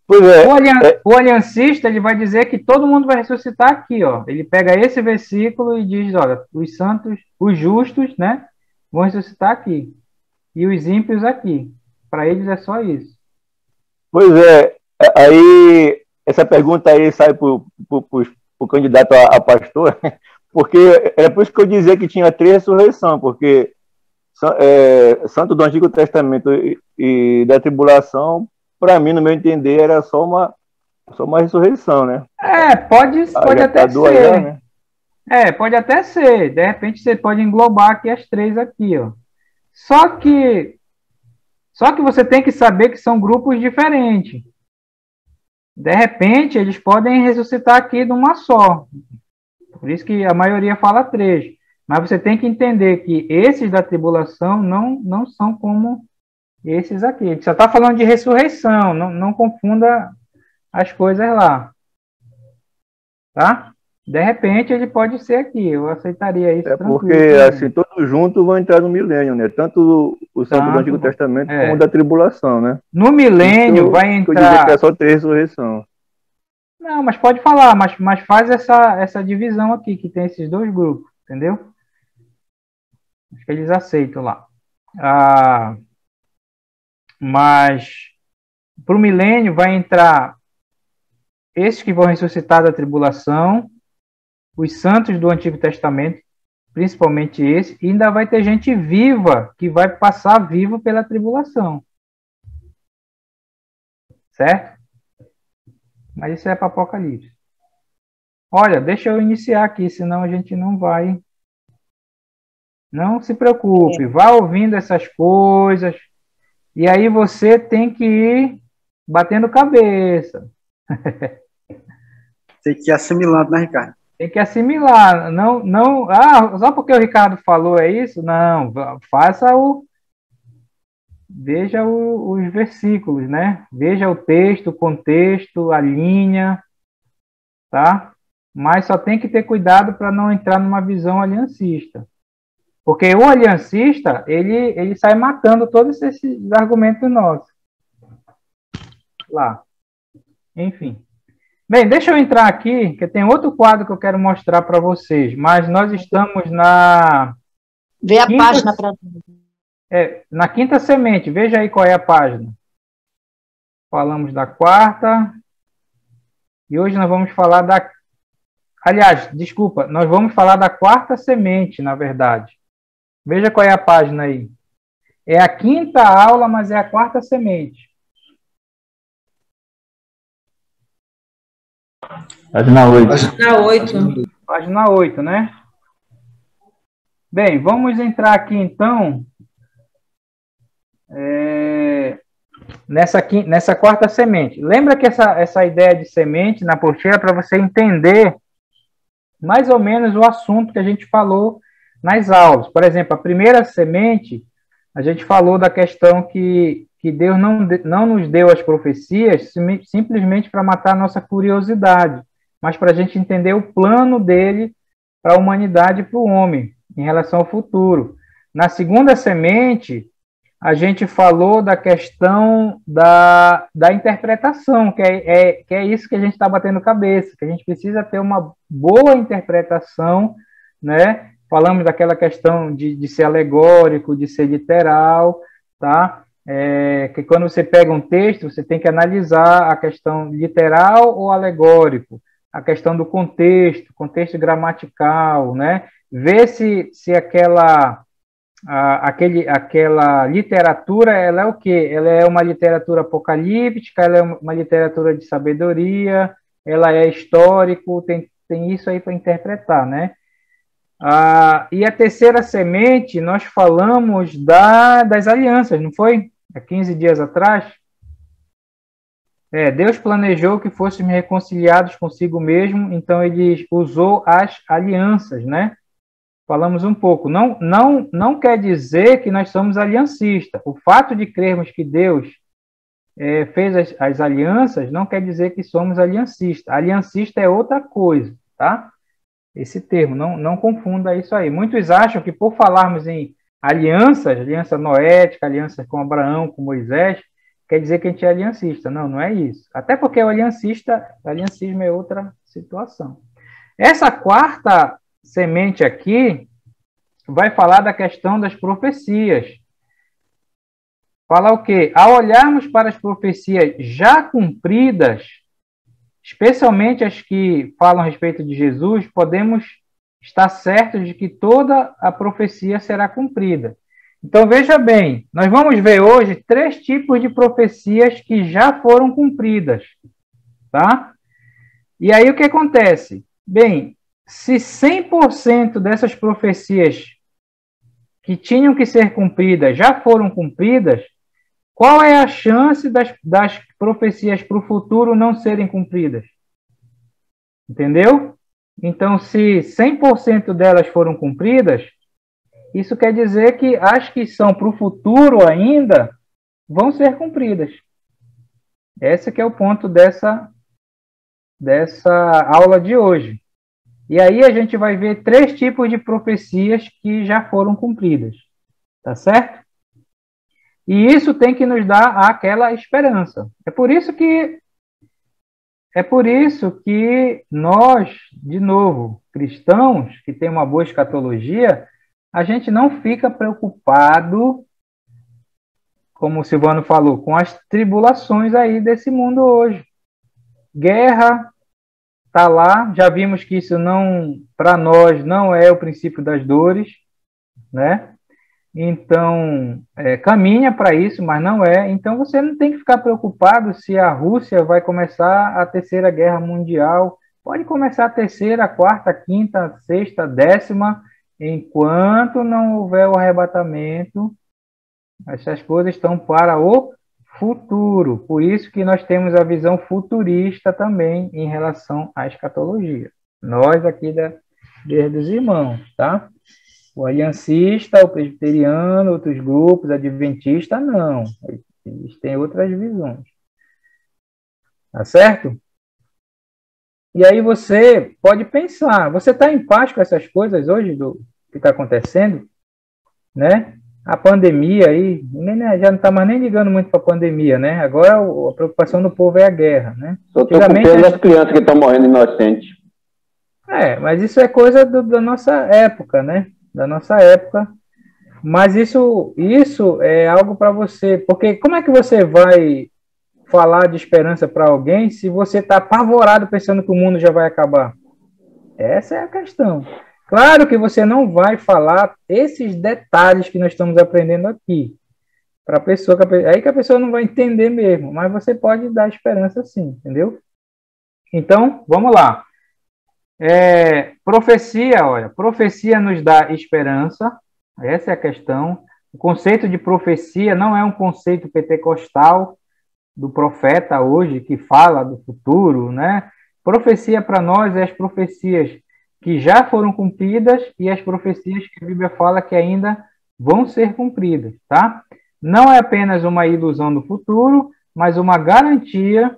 Pois é, o aliancista, ele vai dizer que todo mundo vai ressuscitar aqui, ó. Ele pega esse versículo e diz, olha, os santos, os justos, né, vão ressuscitar aqui, e os ímpios aqui. Para eles é só isso. Pois é, aí essa pergunta aí sai para o candidato a pastor, porque é por isso que eu dizia que tinha 3 ressurreições, porque santo do Antigo Testamento e da tribulação, para mim, no meu entender, era só uma ressurreição, né? Pode até ser. Já, né? Pode até ser. De repente, você pode englobar aqui as 3 aqui, ó. Só que você tem que saber que são grupos diferentes. De repente, eles podem ressuscitar aqui numa só. Por isso que a maioria fala 3. Mas você tem que entender que esses da tribulação não são como esses aqui. A gente só está falando de ressurreição. Não confunda as coisas lá. Tá? De repente, ele pode ser aqui. Eu aceitaria isso. Porque, assim, todos juntos vão entrar no milênio, né? Tanto o santo do Antigo Testamento como o da tribulação, né? No milênio vai entrar... Eu dizer que é só 3 ressurreições. Não, mas pode falar, mas faz essa divisão aqui, que tem esses 2 grupos, entendeu? Acho que eles aceitam lá. Mas para o milênio vai entrar esses que vão ressuscitar da tribulação, os santos do Antigo Testamento, principalmente esse, e ainda vai ter gente viva que vai passar vivo pela tribulação. Certo? Mas isso é para Apocalipse. Olha, deixa eu iniciar aqui, senão a gente não vai. Não se preocupe, vá ouvindo essas coisas, e aí você tem que ir batendo cabeça. Tem que ir assimilando, né, Ricardo? Tem que assimilar, não, só porque o Ricardo falou é isso? Não, veja os versículos, né? Veja o texto, o contexto, a linha, tá? Mas só tem que ter cuidado para não entrar numa visão aliancista. Porque o aliancista, ele sai matando todos esses argumentos nossos. Lá. Enfim. Bem, deixa eu entrar aqui, que tem outro quadro que eu quero mostrar para vocês, mas nós estamos na... Vê a página para na quinta semente, veja aí qual é a página. Falamos da 4ª, e hoje nós vamos falar da... Aliás, desculpa, nós vamos falar da 4ª semente, na verdade. Veja qual é a página aí. É a 5ª aula, mas é a 4ª semente. Página 8. Página 8. Página 8, né? Bem, vamos entrar aqui, então, nessa 4ª semente. Lembra que essa ideia de semente na apostila é para você entender mais ou menos o assunto que a gente falou nas aulas. Por exemplo, a primeira semente, a gente falou da questão que Deus não nos deu as profecias simplesmente para matar a nossa curiosidade, mas para a gente entender o plano dele para a humanidade e para o homem, em relação ao futuro. Na segunda semente, a gente falou da questão da interpretação, que é isso que a gente está batendo cabeça, que a gente precisa ter uma boa interpretação, né? Falamos daquela questão de ser alegórico, de ser literal, tá? Que quando você pega um texto, você tem que analisar a questão literal ou alegórico, a questão do contexto gramatical, né? Ver se aquela literatura, ela é o quê? Ela é uma literatura apocalíptica, ela é uma literatura de sabedoria, ela é histórico, tem isso aí para interpretar, né? E a terceira semente, nós falamos das alianças, não foi? Há 15 dias atrás. Deus planejou que fôssemos reconciliados consigo mesmo, então ele usou as alianças, né? Falamos um pouco. Não quer dizer que nós somos aliancistas. O fato de crermos que Deus fez as alianças não quer dizer que somos aliancistas. Aliancista é outra coisa, tá? Esse termo, não confunda isso aí. Muitos acham que por falarmos em alianças, aliança noética, alianças com Abraão, com Moisés, quer dizer que a gente é aliancista. Não é isso. Até porque o aliancismo é outra situação. Essa quarta semente aqui vai falar da questão das profecias. Falar o quê? Ao olharmos para as profecias já cumpridas, especialmente as que falam a respeito de Jesus, podemos estar certos de que toda a profecia será cumprida. Então, veja bem, nós vamos ver hoje 3 tipos de profecias que já foram cumpridas, tá? E aí, o que acontece? Bem, se 100% dessas profecias que tinham que ser cumpridas já foram cumpridas, qual é a chance das profecias para o futuro não serem cumpridas? Entendeu? Então, se 100% delas foram cumpridas, isso quer dizer que as que são para o futuro ainda vão ser cumpridas. Esse que é o ponto dessa aula de hoje. E aí a gente vai ver 3 tipos de profecias que já foram cumpridas. Tá certo? E isso tem que nos dar aquela esperança. É por isso que nós, de novo, cristãos, que tem uma boa escatologia, a gente não fica preocupado, como o Silvano falou, com as tribulações aí desse mundo hoje. Guerra está lá, já vimos que isso para nós, não é o princípio das dores, né? Então, caminha para isso, mas não é. Então, você não tem que ficar preocupado se a Rússia vai começar a 3ª Guerra Mundial. Pode começar a 3ª, a 4ª, a 5ª, a 6ª, a 10ª, enquanto não houver o arrebatamento. Essas coisas estão para o futuro. Por isso que nós temos a visão futurista também em relação à escatologia. Nós aqui da Igreja dos Irmãos, tá? O aliancista, o presbiteriano, outros grupos, adventista, não. Eles têm outras visões. Tá certo? E aí você pode pensar, você está em paz com essas coisas hoje do que está acontecendo? Né? A pandemia aí, já não está mais nem ligando muito para a pandemia, né? Agora a preocupação do povo é a guerra, né? Eu estou com pena das crianças que estão morrendo inocentes. Mas isso é coisa da nossa época, né? Da nossa época, mas isso é algo para você, porque como é que você vai falar de esperança para alguém se você está apavorado pensando que o mundo já vai acabar? Essa é a questão. Claro que você não vai falar esses detalhes que nós estamos aprendendo aqui, para a pessoa, aí que a pessoa não vai entender mesmo, mas você pode dar esperança sim, entendeu? Então, vamos lá. Profecia, olha, profecia nos dá esperança, essa é a questão. O conceito de profecia não é um conceito pentecostal do profeta hoje, que fala do futuro, né? Profecia para nós é as profecias que já foram cumpridas e as profecias que a Bíblia fala que ainda vão ser cumpridas, tá? Não é apenas uma ilusão do futuro, mas uma garantia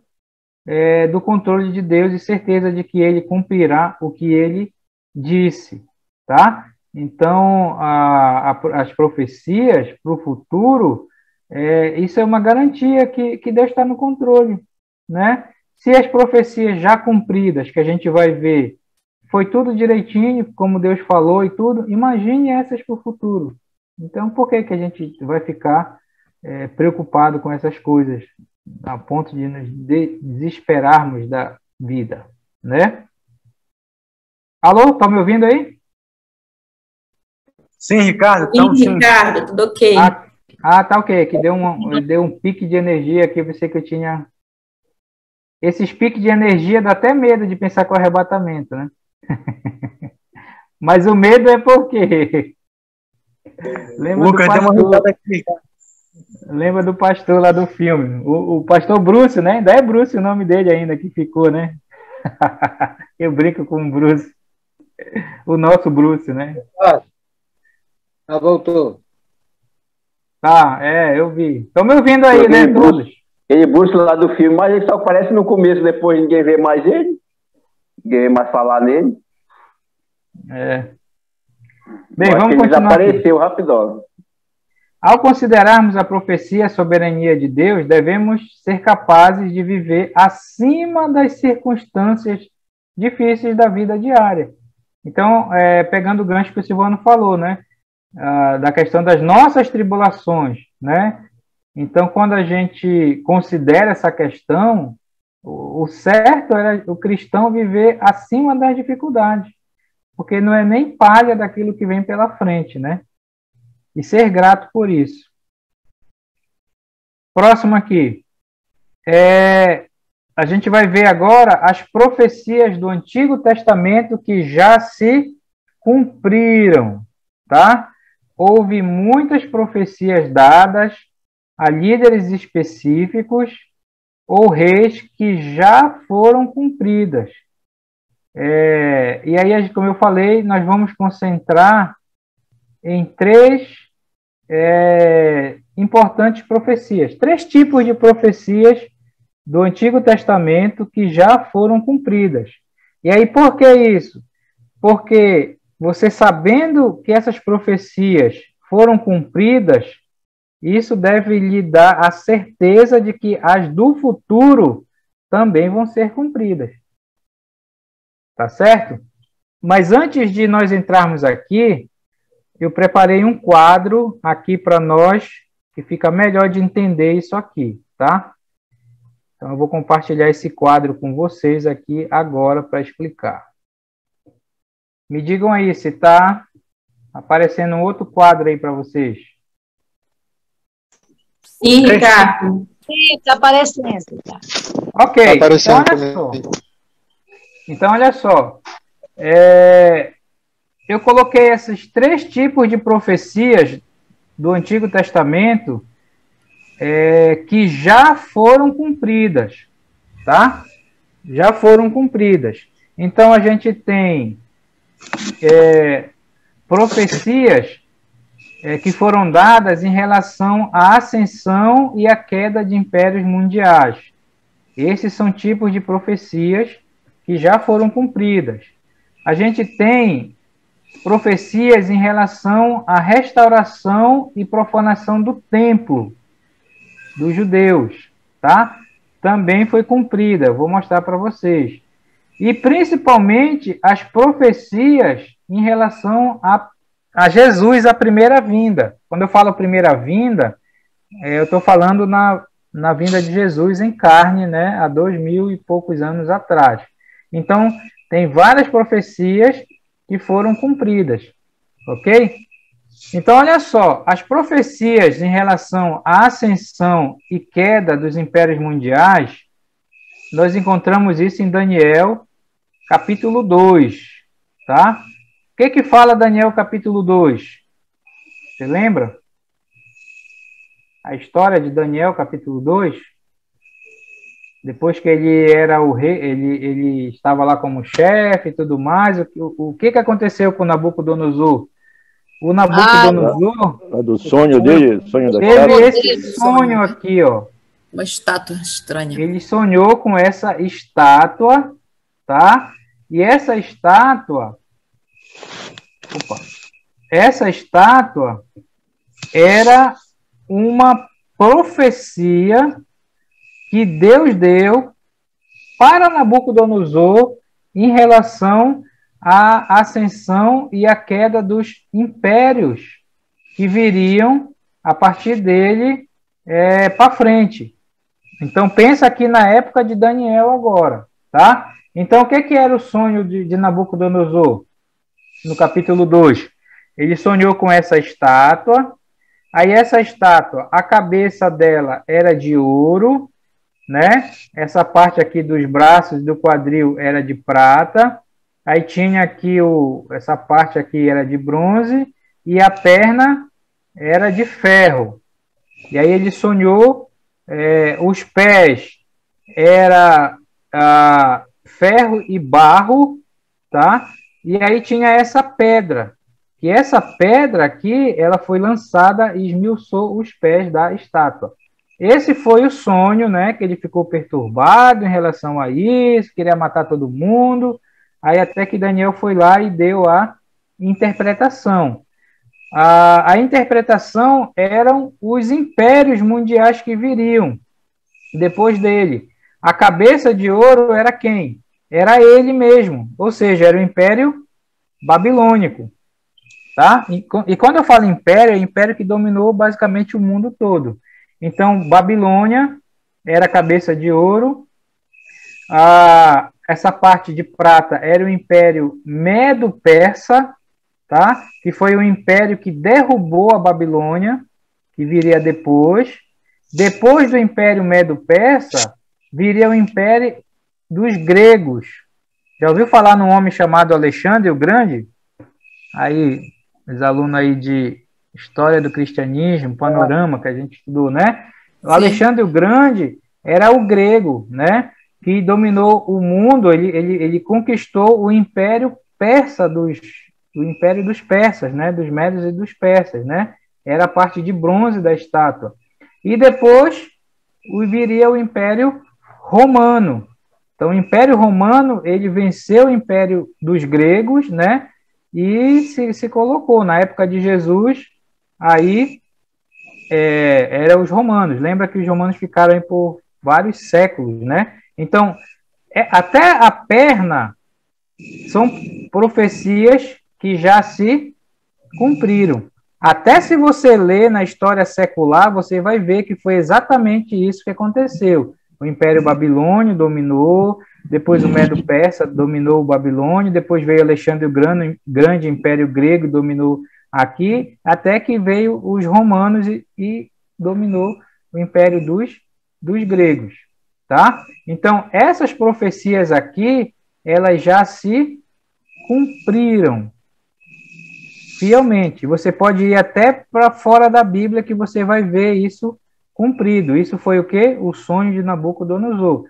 do controle de Deus e certeza de que ele cumprirá o que ele disse, tá? Então, as profecias para o futuro, isso é uma garantia que Deus está no controle, né? Se as profecias já cumpridas, que a gente vai ver, foi tudo direitinho, como Deus falou e tudo, imagine essas para o futuro. Então, por que a gente vai ficar preocupado com essas coisas, a ponto de nos desesperarmos da vida, né? Alô, tá me ouvindo aí? Sim, Ricardo. Sim, Ricardo, tudo ok. Tá ok, que deu um pique de energia aqui, eu pensei que eu tinha... Esses piques de energia dá até medo de pensar com arrebatamento, né? Mas o medo é porque... Lembra Lucas, do pastor... deu uma risada aqui. Lembra do pastor lá do filme, o pastor Bruce, né? Ainda é Bruce o nome dele ainda que ficou, né? Eu brinco com o Bruce, o nosso Bruce, né? Voltou. Tá, eu vi. Estão me ouvindo aí, né, todos? Ele Bruce lá do filme, mas ele só aparece no começo, depois ninguém vê mais ele. Ninguém vê mais falar nele. Bem, vamos continuar. Ele desapareceu rapidão. Ao considerarmos a profecia e a soberania de Deus, devemos ser capazes de viver acima das circunstâncias difíceis da vida diária. Então, pegando o gancho que o Silvano falou, né? Da questão das nossas tribulações, né? Então, quando a gente considera essa questão, o certo era o cristão viver acima das dificuldades, porque não é nem palha daquilo que vem pela frente, né? E ser grato por isso. Próximo aqui. A gente vai ver agora as profecias do Antigo Testamento que já se cumpriram, tá? Houve muitas profecias dadas a líderes específicos ou reis que já foram cumpridas. E aí, como eu falei, nós vamos concentrar em três importantes profecias. 3 tipos de profecias do Antigo Testamento que já foram cumpridas. E aí, por que isso? Porque você sabendo que essas profecias foram cumpridas, isso deve lhe dar a certeza de que as do futuro também vão ser cumpridas. Tá certo? Mas antes de nós entrarmos aqui, eu preparei um quadro aqui para nós, que fica melhor de entender isso aqui, tá? Então, eu vou compartilhar esse quadro com vocês aqui agora para explicar. Me digam aí se está aparecendo um outro quadro aí para vocês. Sim, Ricardo. Sim, está aparecendo. Ok, tá aparecendo então olha só. Eu coloquei esses 3 tipos de profecias do Antigo Testamento que já foram cumpridas, tá? Já foram cumpridas. Então, a gente tem profecias que foram dadas em relação à ascensão e à queda de impérios mundiais. Esses são tipos de profecias que já foram cumpridas. A gente tem profecias em relação à restauração e profanação do templo dos judeus, tá? Também foi cumprida, eu vou mostrar para vocês. E principalmente as profecias em relação a Jesus, a primeira vinda. Quando eu falo primeira vinda, eu estou falando na vinda de Jesus em carne, né? Há 2000 e poucos anos atrás. Então, tem várias profecias que foram cumpridas, ok? Então, olha só, as profecias em relação à ascensão e queda dos impérios mundiais, nós encontramos isso em Daniel, capítulo 2, tá? O que fala Daniel, capítulo 2? Você lembra? A história de Daniel, capítulo 2? Depois que ele era o rei, ele estava lá como chefe e tudo mais, o que aconteceu com Nabucodonosor? O Nabucodonosor... do sonho dele? Sonho da teve esse sonho aqui, ó. Uma estátua estranha. Ele sonhou com essa estátua, tá? E essa estátua... Essa estátua era uma profecia que Deus deu para Nabucodonosor em relação à ascensão e à queda dos impérios que viriam a partir dele para frente. Então, pensa aqui na época de Daniel agora, tá? Então, o que era o sonho de Nabucodonosor? No capítulo 2, ele sonhou com essa estátua. Aí essa estátua, a cabeça dela era de ouro, né? Essa parte aqui dos braços do quadril era de prata. Aí tinha aqui essa parte aqui era de bronze e a perna era de ferro, E aí ele sonhou, os pés era ferro e barro, tá? E aí tinha essa pedra, que essa pedra aqui, ela foi lançada e esmiuçou os pés da estátua. Esse foi o sonho, né, que ele ficou perturbado em relação a isso, queria matar todo mundo, aí até que Daniel foi lá e deu a interpretação. A interpretação eram os impérios mundiais que viriam depois dele. A cabeça de ouro era quem? Era ele mesmo, ou seja, era o Império Babilônico. Tá? E quando eu falo império, é o império que dominou basicamente o mundo todo. Então, Babilônia era a cabeça de ouro, essa parte de prata era o Império Medo-Persa, tá? Que foi o império que derrubou a Babilônia, que viria depois. Depois do Império Medo-Persa, viria o Império dos Gregos. Já ouviu falar num homem chamado Alexandre o Grande? Aí, os alunos aí de História do Cristianismo, Panorama, que a gente estudou, né? O Alexandre o Grande era o grego, né? Que dominou o mundo, ele conquistou o Império Persa o Império dos Persas, né? Dos Médios e dos Persas, né? Era a parte de bronze da estátua. E depois viria o Império Romano. Então, o Império Romano, ele venceu o Império dos gregos, né? E se colocou na época de Jesus, aí eram os romanos. Lembra que os romanos ficaram aí por vários séculos, né? Então, até a perna são profecias que já se cumpriram. Até se você ler na história secular, você vai ver que foi exatamente isso que aconteceu. O Império Babilônio dominou, depois o Medo-Persa dominou o Babilônio, depois veio Alexandre o Grande, Império Grego, dominou aqui, até que veio os romanos e dominou o Império dos gregos, tá? Então, essas profecias aqui, elas já se cumpriram fielmente. Você pode ir até para fora da Bíblia que você vai ver isso cumprido. Isso foi o quê? O sonho de Nabucodonosor.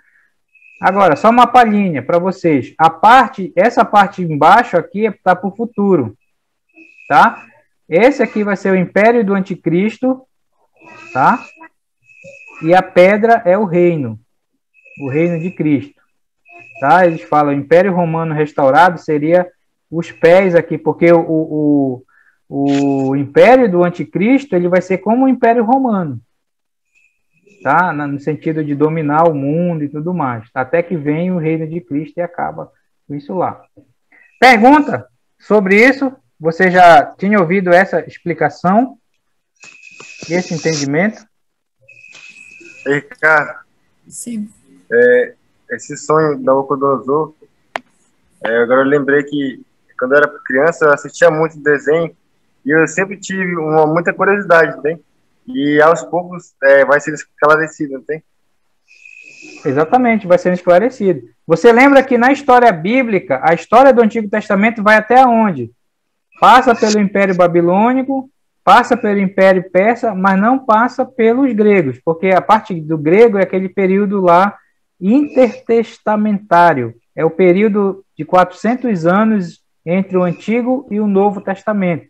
Agora, só uma palhinha para vocês. Essa parte embaixo aqui está para o futuro, tá? Esse aqui vai ser o Império do Anticristo, tá? E a pedra é o reino de Cristo, tá? Eles falam Império Romano restaurado seria os pés aqui, porque o Império do Anticristo ele vai ser como o Império Romano, tá? No sentido de dominar o mundo e tudo mais, até que vem o reino de Cristo e acaba com isso lá. Pergunta sobre isso? Você já tinha ouvido essa explicação? Esse entendimento? Ricardo, sim. Esse sonho da Nabucodonosor, agora eu lembrei que quando eu era criança eu assistia muito desenho e eu sempre tive muita curiosidade, né? E aos poucos vai ser esclarecido, não tem? Exatamente, vai sendo esclarecido. Você lembra que na história bíblica, a história do Antigo Testamento vai até onde? Passa pelo Império Babilônico, passa pelo Império Persa, mas não passa pelos gregos, porque a parte do grego é aquele período lá intertestamentário. É o período de 400 anos entre o Antigo e o Novo Testamento.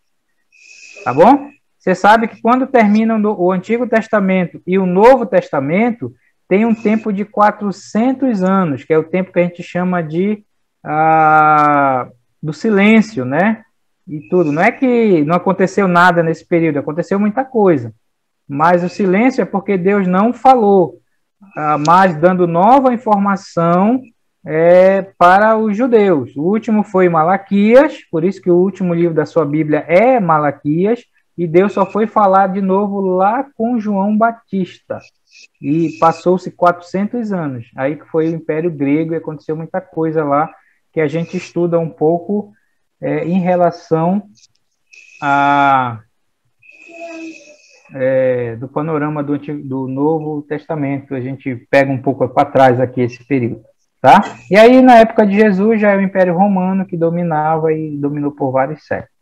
Tá bom? Você sabe que quando termina o Antigo Testamento e o Novo Testamento, tem um tempo de 400 anos, que é o tempo que a gente chama de do silêncio, né? E tudo. Não é que não aconteceu nada nesse período, aconteceu muita coisa. Mas o silêncio é porque Deus não falou, mas dando nova informação para os judeus. O último foi Malaquias, por isso que o último livro da sua Bíblia é Malaquias, e Deus só foi falar de novo lá com João Batista. E passou-se 400 anos. Aí que foi o Império Grego e aconteceu muita coisa lá que a gente estuda um pouco em relação do panorama do Novo Testamento. A gente pega um pouco para trás aqui esse período, tá? E aí, na época de Jesus, já é o Império Romano que dominava e dominou por vários séculos.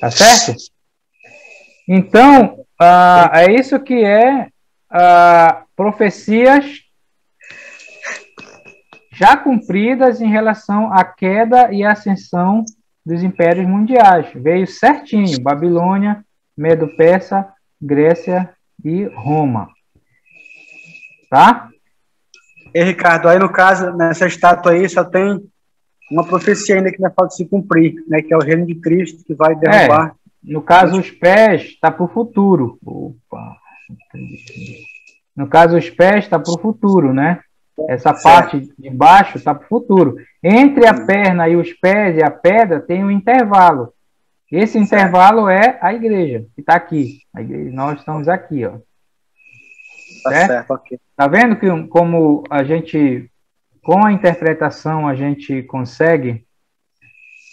Tá certo? Então, é isso que é profecias já cumpridas em relação à queda e ascensão dos impérios mundiais. Veio certinho, Babilônia, Medo-Persa, Grécia e Roma. Tá? E, Ricardo, aí no caso, nessa estátua aí, só tem uma profecia ainda que ainda falta se cumprir, né, que é o reino de Cristo, que vai derrubar. No caso, os pés está para o futuro. Opa. No caso, os pés está para o futuro, né? Essa parte de baixo está para o futuro. Entre a perna e os pés e a pedra tem um intervalo. Esse intervalo é a igreja, que está aqui. A igreja, nós estamos aqui, ó. Certo? Ok. Tá vendo que como a gente, com a interpretação, a gente consegue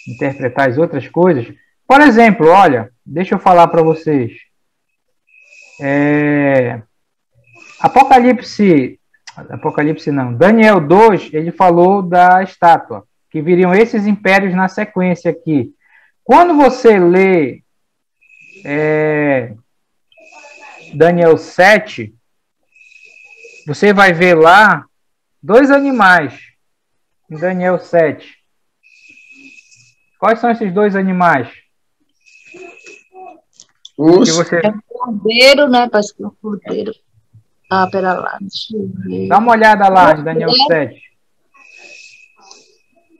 interpretar as outras coisas? Por exemplo, olha, deixa eu falar para vocês. Apocalipse não, Daniel 2, ele falou da estátua, que viriam esses impérios na sequência aqui. Quando você lê Daniel 7, você vai ver lá 2 animais em Daniel 7. Quais são esses 2 animais? É o cordeiro, né? Parece que é o cordeiro. Pera lá, deixa eu ver. Dá uma olhada lá em Daniel 7.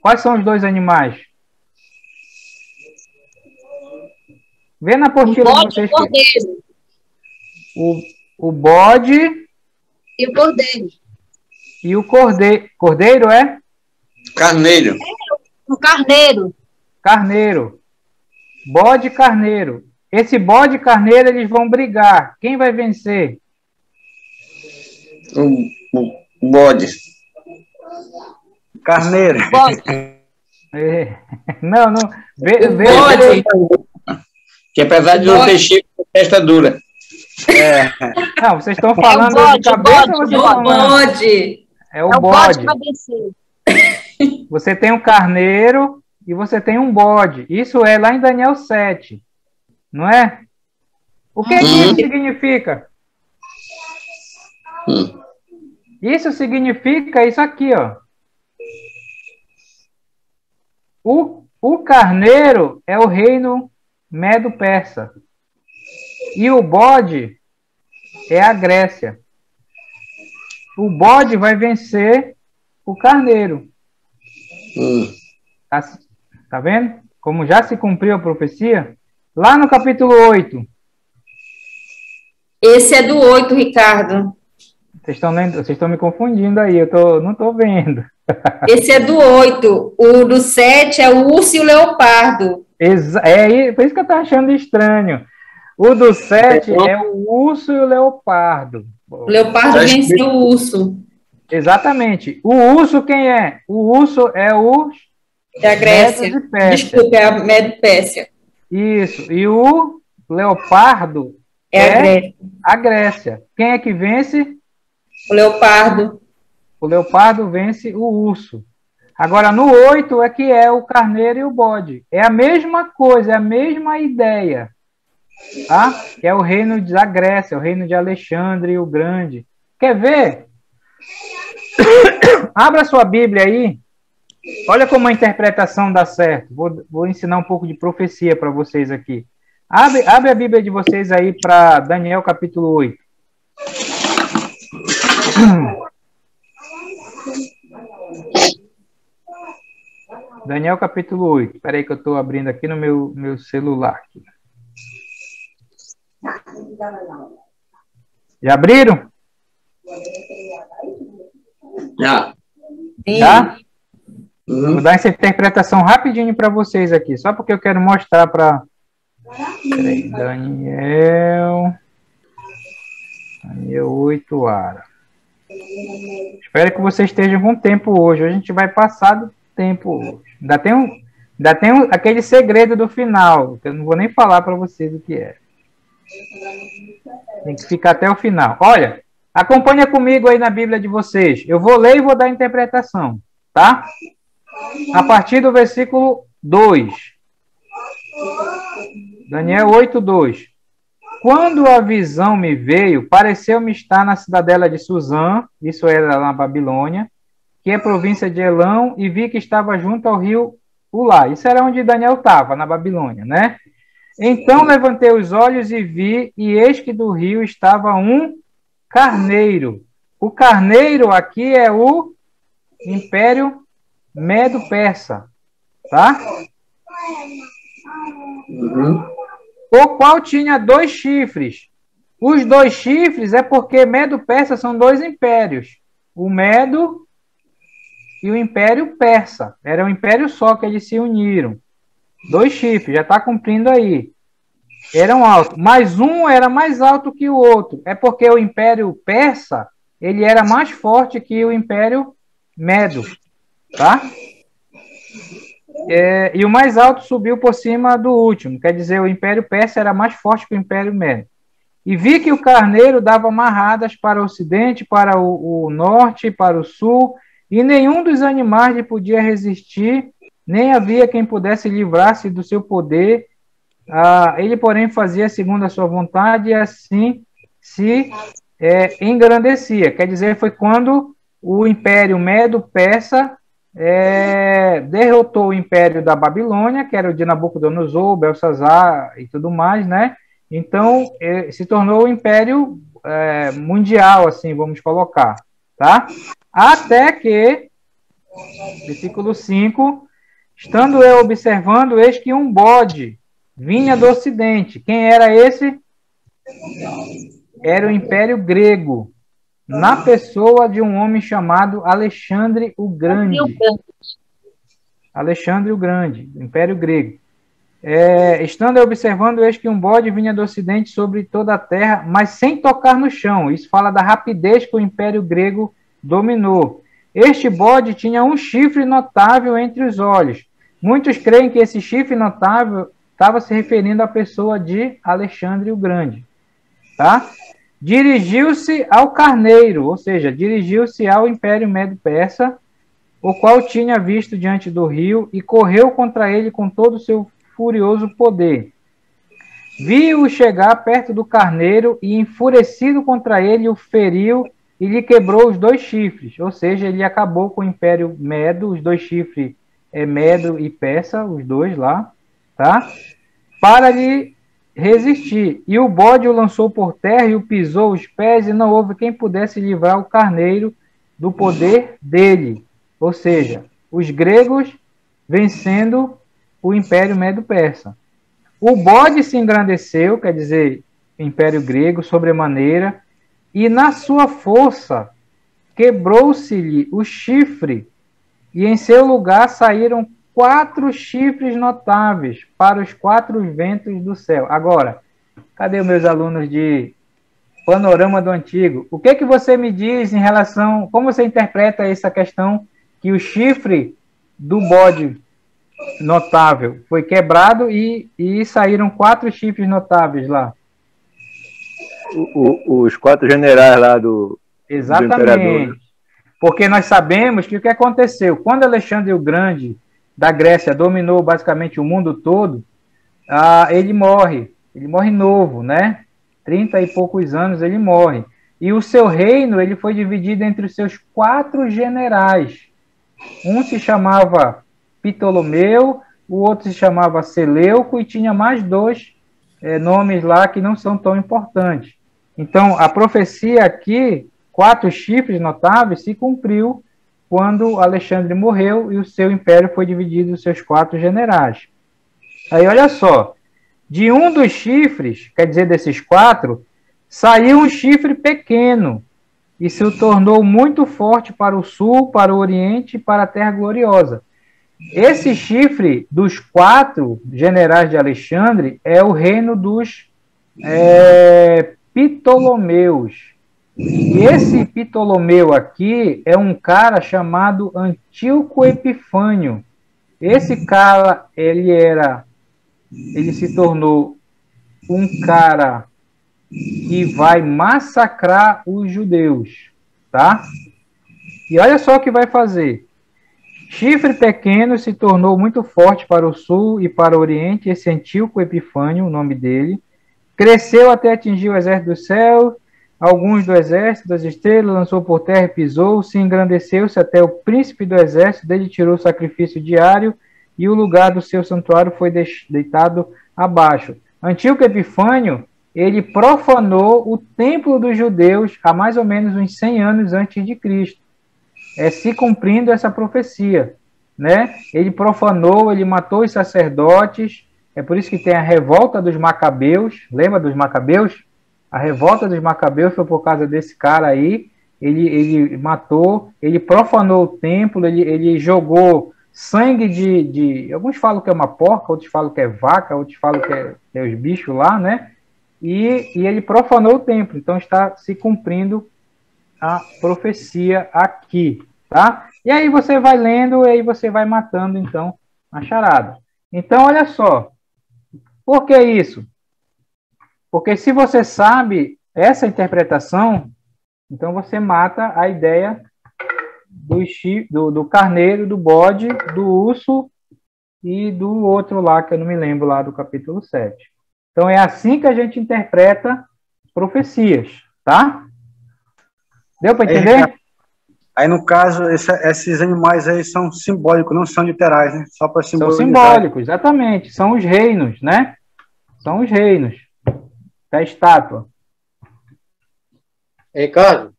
Quais são os 2 animais? Vê na apostila de vocês. O bode e o cordeiro. E o cordeiro. Cordeiro é? Carneiro. O carneiro. Carneiro. Bode e carneiro. Esse bode e carneiro, eles vão brigar. Quem vai vencer? O bode. Carneiro. Bode. Não. Bode. Que apesar de não ter chico, testa dura. Não, vocês estão falando de cabeça ou vocês estão falando? Bode. É o bode. Vai vencer. Você tem um carneiro e você tem um bode. Isso é lá em Daniel 7. Não é? O que isso significa? Isso significa isso aqui, ó. O carneiro é o reino Medo-Persa. E o bode é a Grécia. O bode vai vencer o carneiro. Tá vendo? Como já se cumpriu a profecia? Lá no capítulo 8. Esse é do 8, Ricardo. Vocês estão me confundindo aí, não estou vendo. Esse é do 8. O do 7 é o urso e o leopardo. Por isso que eu estou achando estranho. O do 7 é o urso e o leopardo. O leopardo venceu o urso. Exatamente. O urso quem é? O urso é o... É a Grécia. Desculpa, é a Medo-Pérsia. Isso. E o leopardo é a Grécia. Quem é que vence? O leopardo. O leopardo vence o urso. Agora, no 8 é que é o carneiro e o bode. É a mesma coisa, é a mesma ideia. Tá? Que é o reino da Grécia, o reino de Alexandre o Grande. Quer ver? Abra sua Bíblia aí. Olha como a interpretação dá certo. Vou ensinar um pouco de profecia para vocês aqui. Abre a Bíblia de vocês aí para Daniel capítulo 8. Daniel capítulo 8. Espera aí que eu estou abrindo aqui no meu celular. Já abriram? Já. Tá? Vou dar essa interpretação rapidinho para vocês aqui, só porque eu quero mostrar para... Peraí, Daniel 8, Ara. Espero que vocês estejam com tempo hoje. Hoje a gente vai passar do tempo hoje. Ainda tem aquele segredo do final, que eu não vou nem falar para vocês o que é. Tem que ficar até o final. Olha, acompanha comigo aí na Bíblia de vocês. Eu vou ler e vou dar a interpretação, tá? A partir do versículo 2. Daniel 8, 2. Quando a visão me veio, pareceu-me estar na cidadela de Suzã, isso era na Babilônia, que é província de Elão, e vi que estava junto ao rio Ulá. Isso era onde Daniel estava, na Babilônia, né? Então levantei os olhos e vi, e eis que do rio estava um carneiro. O carneiro aqui é o Império Medo-Persa, tá? O qual tinha 2 chifres. Os 2 chifres é porque Medo-Persa são 2 impérios. O Medo e o Império Persa. Era um império só que eles se uniram. 2 chifres, já está cumprindo aí. Eram altos. Mas um era mais alto que o outro. É porque o Império Persa, ele era mais forte que o Império Medo. Tá? E o mais alto subiu por cima do último. Quer dizer, o Império Persa era mais forte que o Império Medo. E vi que o carneiro dava amarradas para o ocidente, para o norte, para o sul, e nenhum dos animais lhe podia resistir, nem havia quem pudesse livrar-se do seu poder. Ele, porém, fazia segundo a sua vontade, e assim se engrandecia. Quer dizer, foi quando o Império Medo-Persa derrotou o Império da Babilônia, que era o de Nabucodonosor, Belsazar e tudo mais, né? Então, se tornou o Império Mundial, assim, vamos colocar, tá? Até que, versículo 5, estando eu observando, eis que um bode vinha do ocidente. Quem era esse? Era o Império Grego, na pessoa de um homem chamado Alexandre o Grande. Alexandre o Grande, Império Grego. Estando eu observando, eis que um bode vinha do ocidente sobre toda a terra, mas sem tocar no chão. Isso fala da rapidez que o Império Grego dominou. Este bode tinha um chifre notável entre os olhos. Muitos creem que esse chifre notável estava se referindo à pessoa de Alexandre o Grande. Tá? Dirigiu-se ao carneiro, ou seja, dirigiu-se ao Império Medo-Persa, o qual tinha visto diante do rio, e correu contra ele com todo o seu furioso poder. Viu-o chegar perto do carneiro e, enfurecido contra ele, o feriu e lhe quebrou os 2 chifres. Ou seja, ele acabou com o Império Medo, os 2 chifres Medo e Persa, os 2 lá, tá? Para lhe resistir. E o bode o lançou por terra e o pisou os pés, e não houve quem pudesse livrar o carneiro do poder dele. Ou seja, os gregos vencendo o Império Medo-Persa. O bode se engrandeceu, quer dizer, Império Grego, sobremaneira, e na sua força quebrou-se-lhe o chifre, e em seu lugar saíram 4 chifres notáveis para os 4 ventos do céu. Agora, cadê os meus alunos de Panorama do Antigo? O que você me diz em relação, como você interpreta essa questão que o chifre do bode notável foi quebrado e saíram 4 chifres notáveis lá? Os 4 generais lá do Exatamente. Do porque nós sabemos que o que aconteceu, quando Alexandre o Grande da Grécia dominou basicamente o mundo todo, ele morre novo, né? 30 e poucos anos ele morre. E o seu reino ele foi dividido entre os seus 4 generais. Um se chamava Ptolomeu, o outro se chamava Seleuco, e tinha mais 2 nomes lá que não são tão importantes. Então, a profecia aqui, 4 chifres notáveis, se cumpriu quando Alexandre morreu e o seu império foi dividido em seus 4 generais. Aí, olha só, de um dos chifres, quer dizer, desses 4, saiu um chifre pequeno e se tornou muito forte para o sul, para o oriente e para a terra gloriosa. Esse chifre dos 4 generais de Alexandre é o reino dos Ptolomeus. E esse Ptolomeu aqui é um cara chamado Antíoco Epifânio. Esse cara, ele se tornou um cara que vai massacrar os judeus, tá? E olha só o que vai fazer. Chifre pequeno se tornou muito forte para o sul e para o oriente, esse Antíoco Epifânio, o nome dele, Cresceu até atingir o exército do céu, alguns do exército das estrelas, lançou por terra e pisou, se engrandeceu-se até o príncipe do exército, dele tirou o sacrifício diário, e o lugar do seu santuário foi deitado abaixo. Antíoco Epifânio, ele profanou o templo dos judeus há mais ou menos uns 100 anos antes de Cristo, se cumprindo essa profecia, né? Ele profanou, ele matou os sacerdotes, é por isso que tem a revolta dos Macabeus, lembra dos Macabeus? A revolta dos Macabeus foi por causa desse cara aí, ele matou, ele profanou o templo, ele jogou sangue de... Alguns falam que é uma porca, outros falam que é vaca, outros falam que é os bichos lá, né? E ele profanou o templo, então está se cumprindo a profecia aqui, tá? E aí você vai lendo, e aí você vai matando, então, a charada. Então, olha só, por que isso? Porque se você sabe interpretação, então você mata a ideia do carneiro, do bode, do urso e do outro lá, que eu não me lembro lá do capítulo 7. Então é assim que a gente interpreta profecias, tá? Deu para entender? Aí, no caso, esses animais aí são simbólicos, não são literais, né? Só para simbolizar. São simbólicos, exatamente. São os reinos, né? São os reinos da estátua. Ricardo?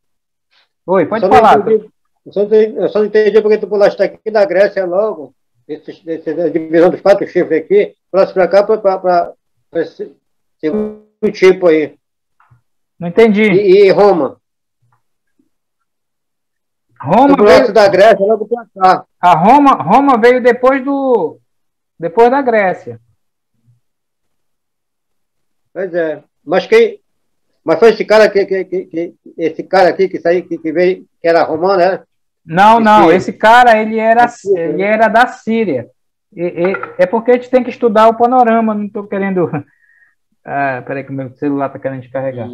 Oi, pode falar. Eu só não entendi porque tu pulaste aqui da Grécia logo, essa divisão dos 4 chifres aqui, pulaste para cá para esse segundo tipo aí. Não entendi. E Roma? Roma veio da Grécia logo para cá. A Roma veio depois da Grécia. Pois é. Mas foi esse cara aqui que saiu, que veio, que era romano, né? Não, esse cara ele era da Síria. É porque a gente tem que estudar o panorama, não estou querendo... peraí que o meu celular está querendo descarregar.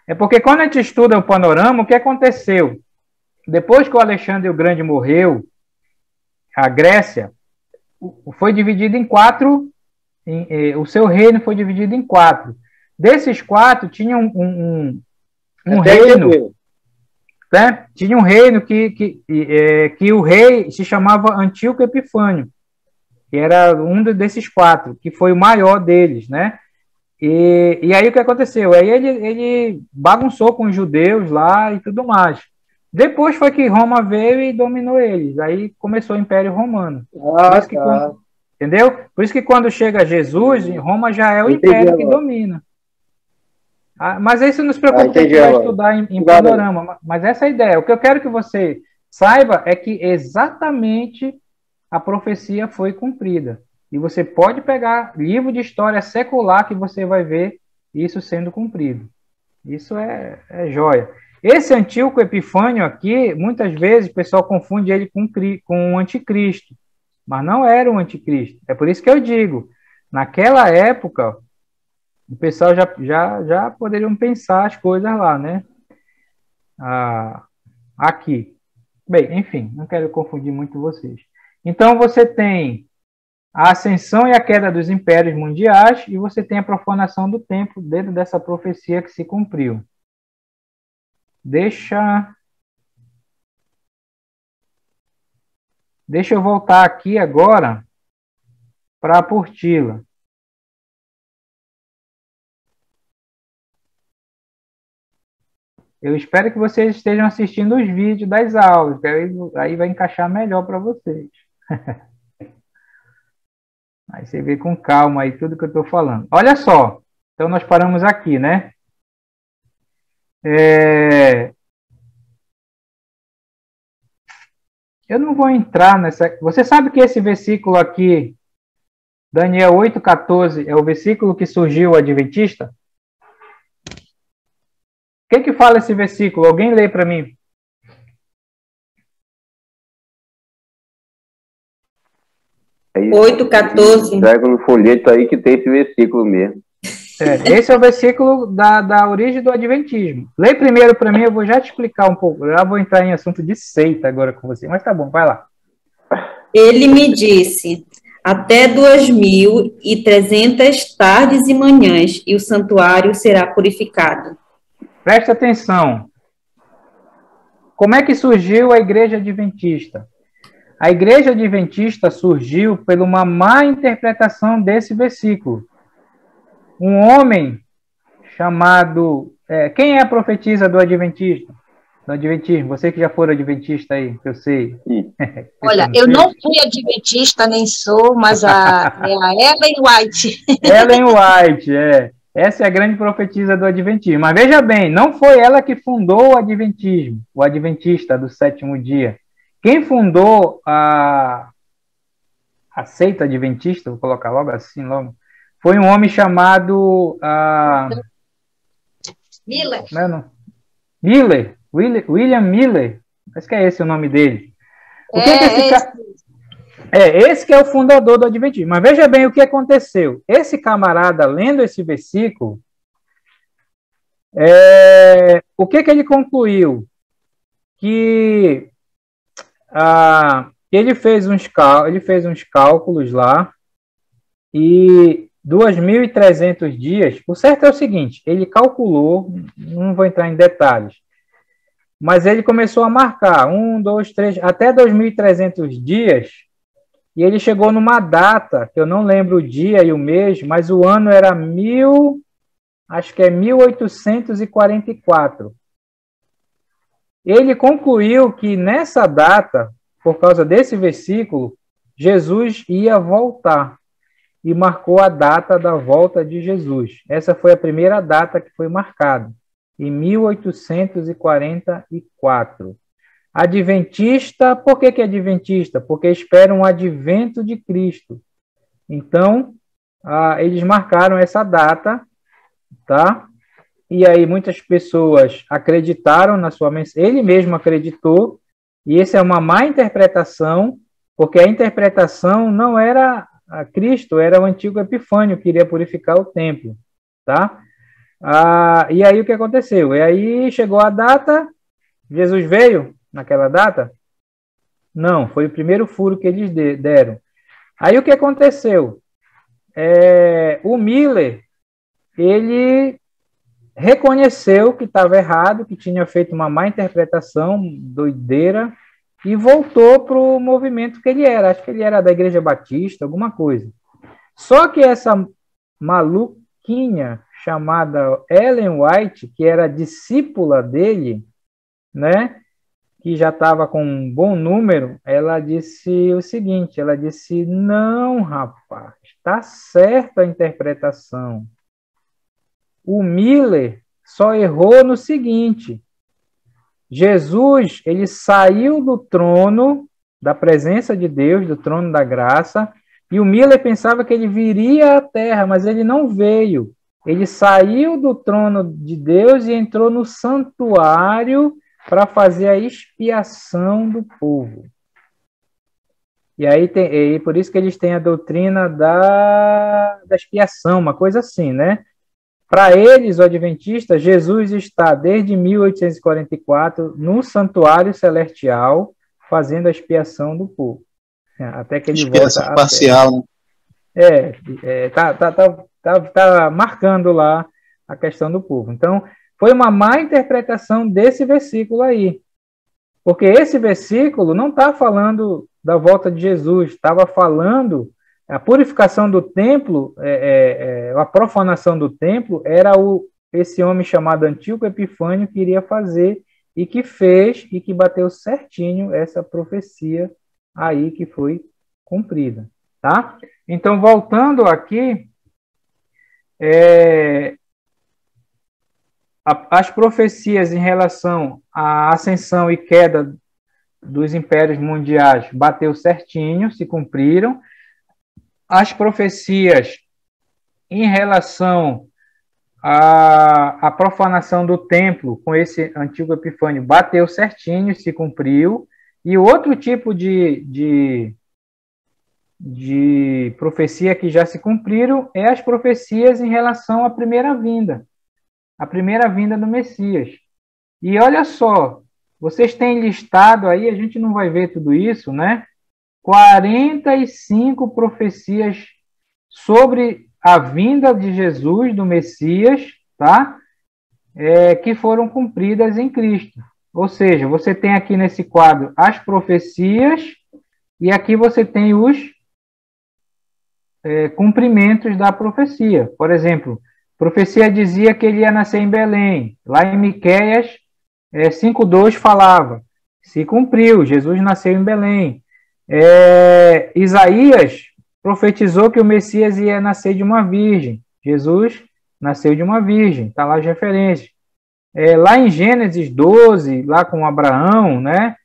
É porque quando a gente estuda o panorama, o que aconteceu? Depois que o Alexandre o Grande morreu, a Grécia foi dividida em 4, o seu reino foi dividido em 4. Desses 4, tinha um reino, né? Tinha um reino que o rei se chamava Antíoco Epifânio, que era um desses 4, que foi o maior deles, né? E aí o que aconteceu? Aí ele bagunçou com os judeus lá e tudo mais. Depois foi que Roma veio e dominou eles. Aí começou o Império Romano. Entendeu? Por isso que quando chega Jesus, Roma já é o império que domina. Mas isso não se preocupe, que a gente vai estudar em panorama. Mas essa é a ideia. O que eu quero que você saiba é que exatamente a profecia foi cumprida. E você pode pegar livro de história secular que você vai ver isso sendo cumprido. Isso é joia. Esse Antíoco Epifânio aqui, muitas vezes o pessoal confunde ele com o anticristo, mas não era o anticristo. É por isso que eu digo, naquela época, o pessoal já poderiam pensar as coisas lá, né? Aqui. Bem, enfim, não quero confundir muito vocês. Então você tem a ascensão e a queda dos impérios mundiais e você tem a profanação do templo dentro dessa profecia que se cumpriu. Deixa eu voltar aqui agora para a apostila. Eu espero que vocês estejam assistindo os vídeos das aulas, que aí vai encaixar melhor para vocês. Aí você vê com calma aí tudo que eu estou falando. Olha só, então nós paramos aqui, né? Eu não vou entrar nessa... Você sabe que esse versículo aqui, Daniel 8,14, é o versículo que surgiu o adventista? O que fala esse versículo? Alguém lê para mim. É 8,14. Pega no folheto aí que tem esse versículo mesmo. Esse é o versículo da origem do adventismo. Lê primeiro para mim, eu vou já te explicar um pouco. Eu já vou entrar em assunto de seita agora com você, mas tá bom, vai lá. Ele me disse: até 2.300 tardes e manhãs, e o santuário será purificado. Presta atenção. Como é que surgiu a Igreja Adventista? A Igreja Adventista surgiu por uma má interpretação desse versículo. Um homem chamado... quem é a profetisa do Adventismo? Você que já for adventista aí, que eu sei. Olha, eu não fui adventista, nem sou, mas é a Ellen White. Ellen White, Essa é a grande profetisa do Adventismo. Mas veja bem, não foi ela que fundou o Adventismo, o Adventista do sétimo dia. Quem fundou a seita adventista, vou colocar logo assim, foi um homem chamado William Miller. Acho que é esse o nome dele. Esse que é o fundador do Adventismo. Mas veja bem o que aconteceu. Esse camarada, lendo esse versículo, o que ele concluiu? Que ele fez uns cálculos lá, e 2.300 dias, o certo é o seguinte, ele calculou, não vou entrar em detalhes, mas ele começou a marcar 1, 2, 3, até 2.300 dias, e ele chegou numa data, que eu não lembro o dia e o mês, mas o ano era 1844. Ele concluiu que nessa data, por causa desse versículo, Jesus ia voltar, e marcou a data da volta de Jesus. Essa foi a primeira data que foi marcada, em 1844. Adventista, por que é adventista? Porque esperam o advento de Cristo. Então, eles marcaram essa data, tá? E aí muitas pessoas acreditaram na sua mensagem, ele mesmo acreditou, e essa é uma má interpretação, porque a interpretação não era a Cristo, era o antigo Epifânio que iria purificar o templo, tá? E aí o que aconteceu? E aí chegou a data, Jesus veio naquela data? Não, foi o primeiro furo que eles deram. Aí o que aconteceu? O Miller, ele reconheceu que estava errado, que tinha feito uma má interpretação, doideira, e voltou para o movimento que ele era. Acho que ele era da Igreja Batista, alguma coisa. Só que essa maluquinha chamada Ellen White, que era discípula dele, né, que já estava com um bom número, ela disse o seguinte, ela disse, não, rapaz, está certa a interpretação. O Miller só errou no seguinte: Jesus, ele saiu do trono da presença de Deus, do trono da graça, e o Miller pensava que ele viria à terra, mas ele não veio. Ele saiu do trono de Deus e entrou no santuário para fazer a expiação do povo. E aí por isso que eles têm a doutrina da expiação, uma coisa assim, né? Para eles, o adventista, Jesus está desde 1844 no santuário celestial, fazendo a expiação do povo. Até que ele expiação volta parcial, né? Tá marcando lá a questão do povo. Então, foi uma má interpretação desse versículo aí. Porque esse versículo não está falando da volta de Jesus, estava falando a purificação do templo, a profanação do templo, era esse homem chamado Antíoco Epifânio que iria fazer, e que fez, e que bateu certinho essa profecia aí que foi cumprida. Tá? Então, voltando aqui, as profecias em relação à ascensão e queda dos impérios mundiais bateu certinho, se cumpriram. As profecias em relação à profanação do templo com esse antigo Epifânio bateu certinho, se cumpriu. E outro tipo de profecia que já se cumpriram é as profecias em relação à primeira vinda do Messias. E olha só, vocês têm listado aí, a gente não vai ver tudo isso, né? 45 profecias sobre a vinda de Jesus, do Messias, tá? Que foram cumpridas em Cristo. Ou seja, você tem aqui nesse quadro as profecias e aqui você tem os cumprimentos da profecia. Por exemplo, a profecia dizia que ele ia nascer em Belém. Lá em Miqueias 5:2 falava, se cumpriu, Jesus nasceu em Belém. Isaías profetizou que o Messias ia nascer de uma virgem. Jesus nasceu de uma virgem, está lá as referências. Lá em Gênesis 12, lá com Abraão, né,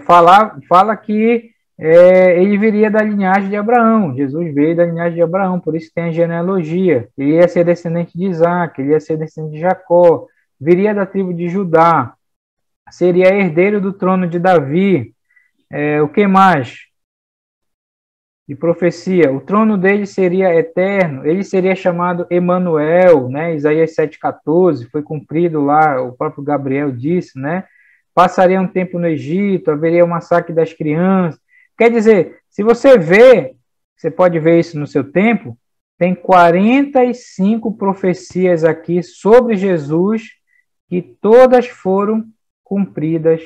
fala que ele viria da linhagem de Abraão. Jesus veio da linhagem de Abraão, por isso tem a genealogia. Ele ia ser descendente de Isaac, ele ia ser descendente de Jacó, viria da tribo de Judá, seria herdeiro do trono de Davi. O que mais? E profecia, o trono dele seria eterno, ele seria chamado Emanuel, né? Isaías 7,14, foi cumprido lá, o próprio Gabriel disse, né? Passaria um tempo no Egito, haveria um massacre das crianças. Quer dizer, se você vê, você pode ver isso no seu tempo, tem 45 profecias aqui sobre Jesus, que todas foram cumpridas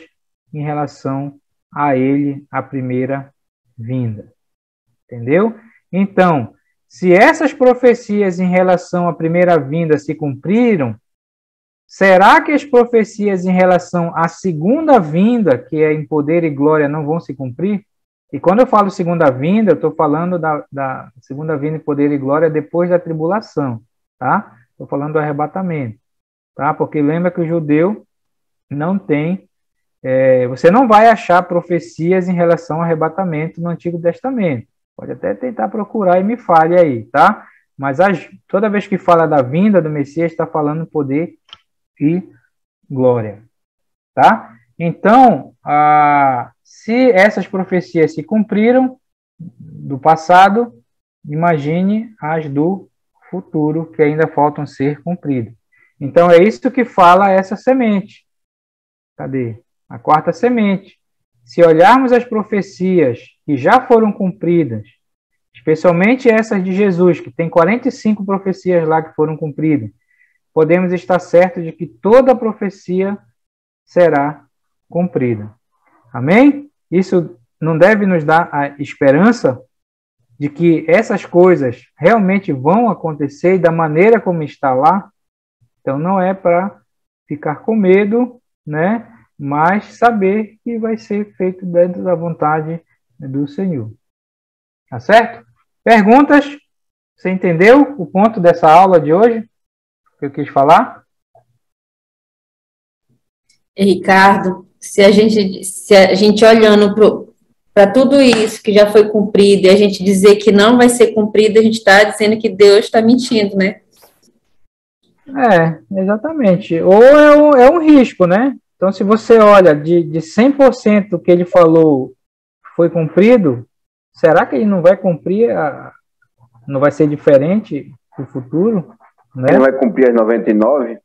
em relação a ele, a primeira vinda. Entendeu? Então, se essas profecias em relação à primeira vinda se cumpriram, será que as profecias em relação à segunda vinda, que é em poder e glória, não vão se cumprir? E quando eu falo segunda vinda, eu estou falando da segunda vinda em poder e glória depois da tribulação, tá? Estou falando do arrebatamento, tá? Porque lembra que o judeu não tem... você não vai achar profecias em relação ao arrebatamento no Antigo Testamento. Pode até tentar procurar e me fale aí, tá? Mas toda vez que fala da vinda do Messias, está falando poder e glória, tá? Então, se essas profecias se cumpriram do passado, imagine as do futuro, que ainda faltam ser cumpridas. Então, é isso que fala essa semente. Cadê? A quarta semente. Se olharmos as profecias que já foram cumpridas, especialmente essas de Jesus, que tem 45 profecias lá que foram cumpridas, podemos estar certos de que toda a profecia será cumprida. Amém? Isso não deve nos dar a esperança de que essas coisas realmente vão acontecer da maneira como está lá? Então não é para ficar com medo, né? Mas saber que vai ser feito dentro da vontade do Senhor. Tá certo? Perguntas? Você entendeu o ponto dessa aula de hoje? Que eu quis falar? Ricardo, se a gente olhando para tudo isso que já foi cumprido e a gente dizer que não vai ser cumprido, a gente está dizendo que Deus está mentindo, né? Exatamente. Ou é um risco, né? Então, se você olha de 100% que ele falou foi cumprido, será que ele não vai cumprir, não vai ser diferente no futuro? Né? Ele vai cumprir as 99?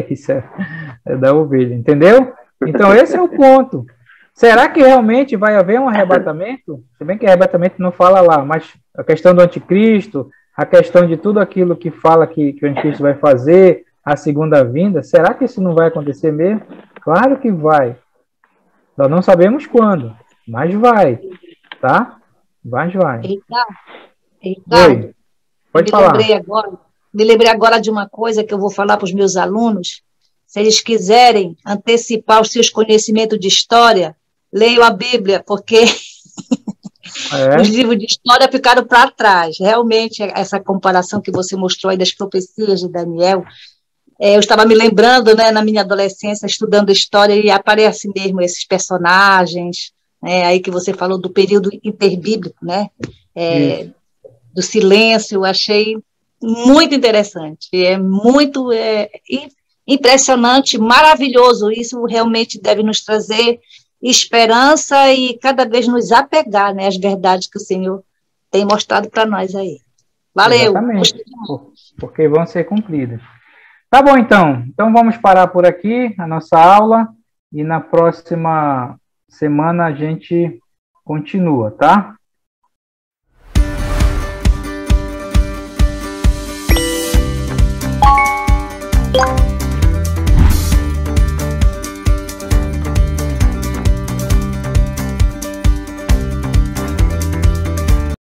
Isso é da ovelha, entendeu? Então, esse é o ponto. Será que realmente vai haver um arrebatamento? Se bem que arrebatamento não fala lá, mas a questão do anticristo, a questão de tudo aquilo que fala que o anticristo vai fazer, a segunda vinda, será que isso não vai acontecer mesmo? Claro que vai. Nós não sabemos quando, mas vai, tá? Mas vai. Ricardo, Oi, pode falar. Me lembrei agora de uma coisa que eu vou falar para os meus alunos. Se eles quiserem antecipar os seus conhecimentos de história, leiam a Bíblia, porque os livros de história ficaram para trás. Realmente, essa comparação que você mostrou aí das profecias de Daniel, eu estava me lembrando, né, na minha adolescência, estudando história, e aparece mesmo esses personagens, né, aí que você falou do período interbíblico, né, do silêncio, eu achei muito interessante, muito impressionante, maravilhoso. Isso realmente deve nos trazer esperança e cada vez nos apegar, né, às verdades que o Senhor tem mostrado para nós aí. Valeu. Exatamente, porque vão ser cumpridas. Tá bom, então. Então vamos parar por aqui a nossa aula e na próxima semana a gente continua, tá?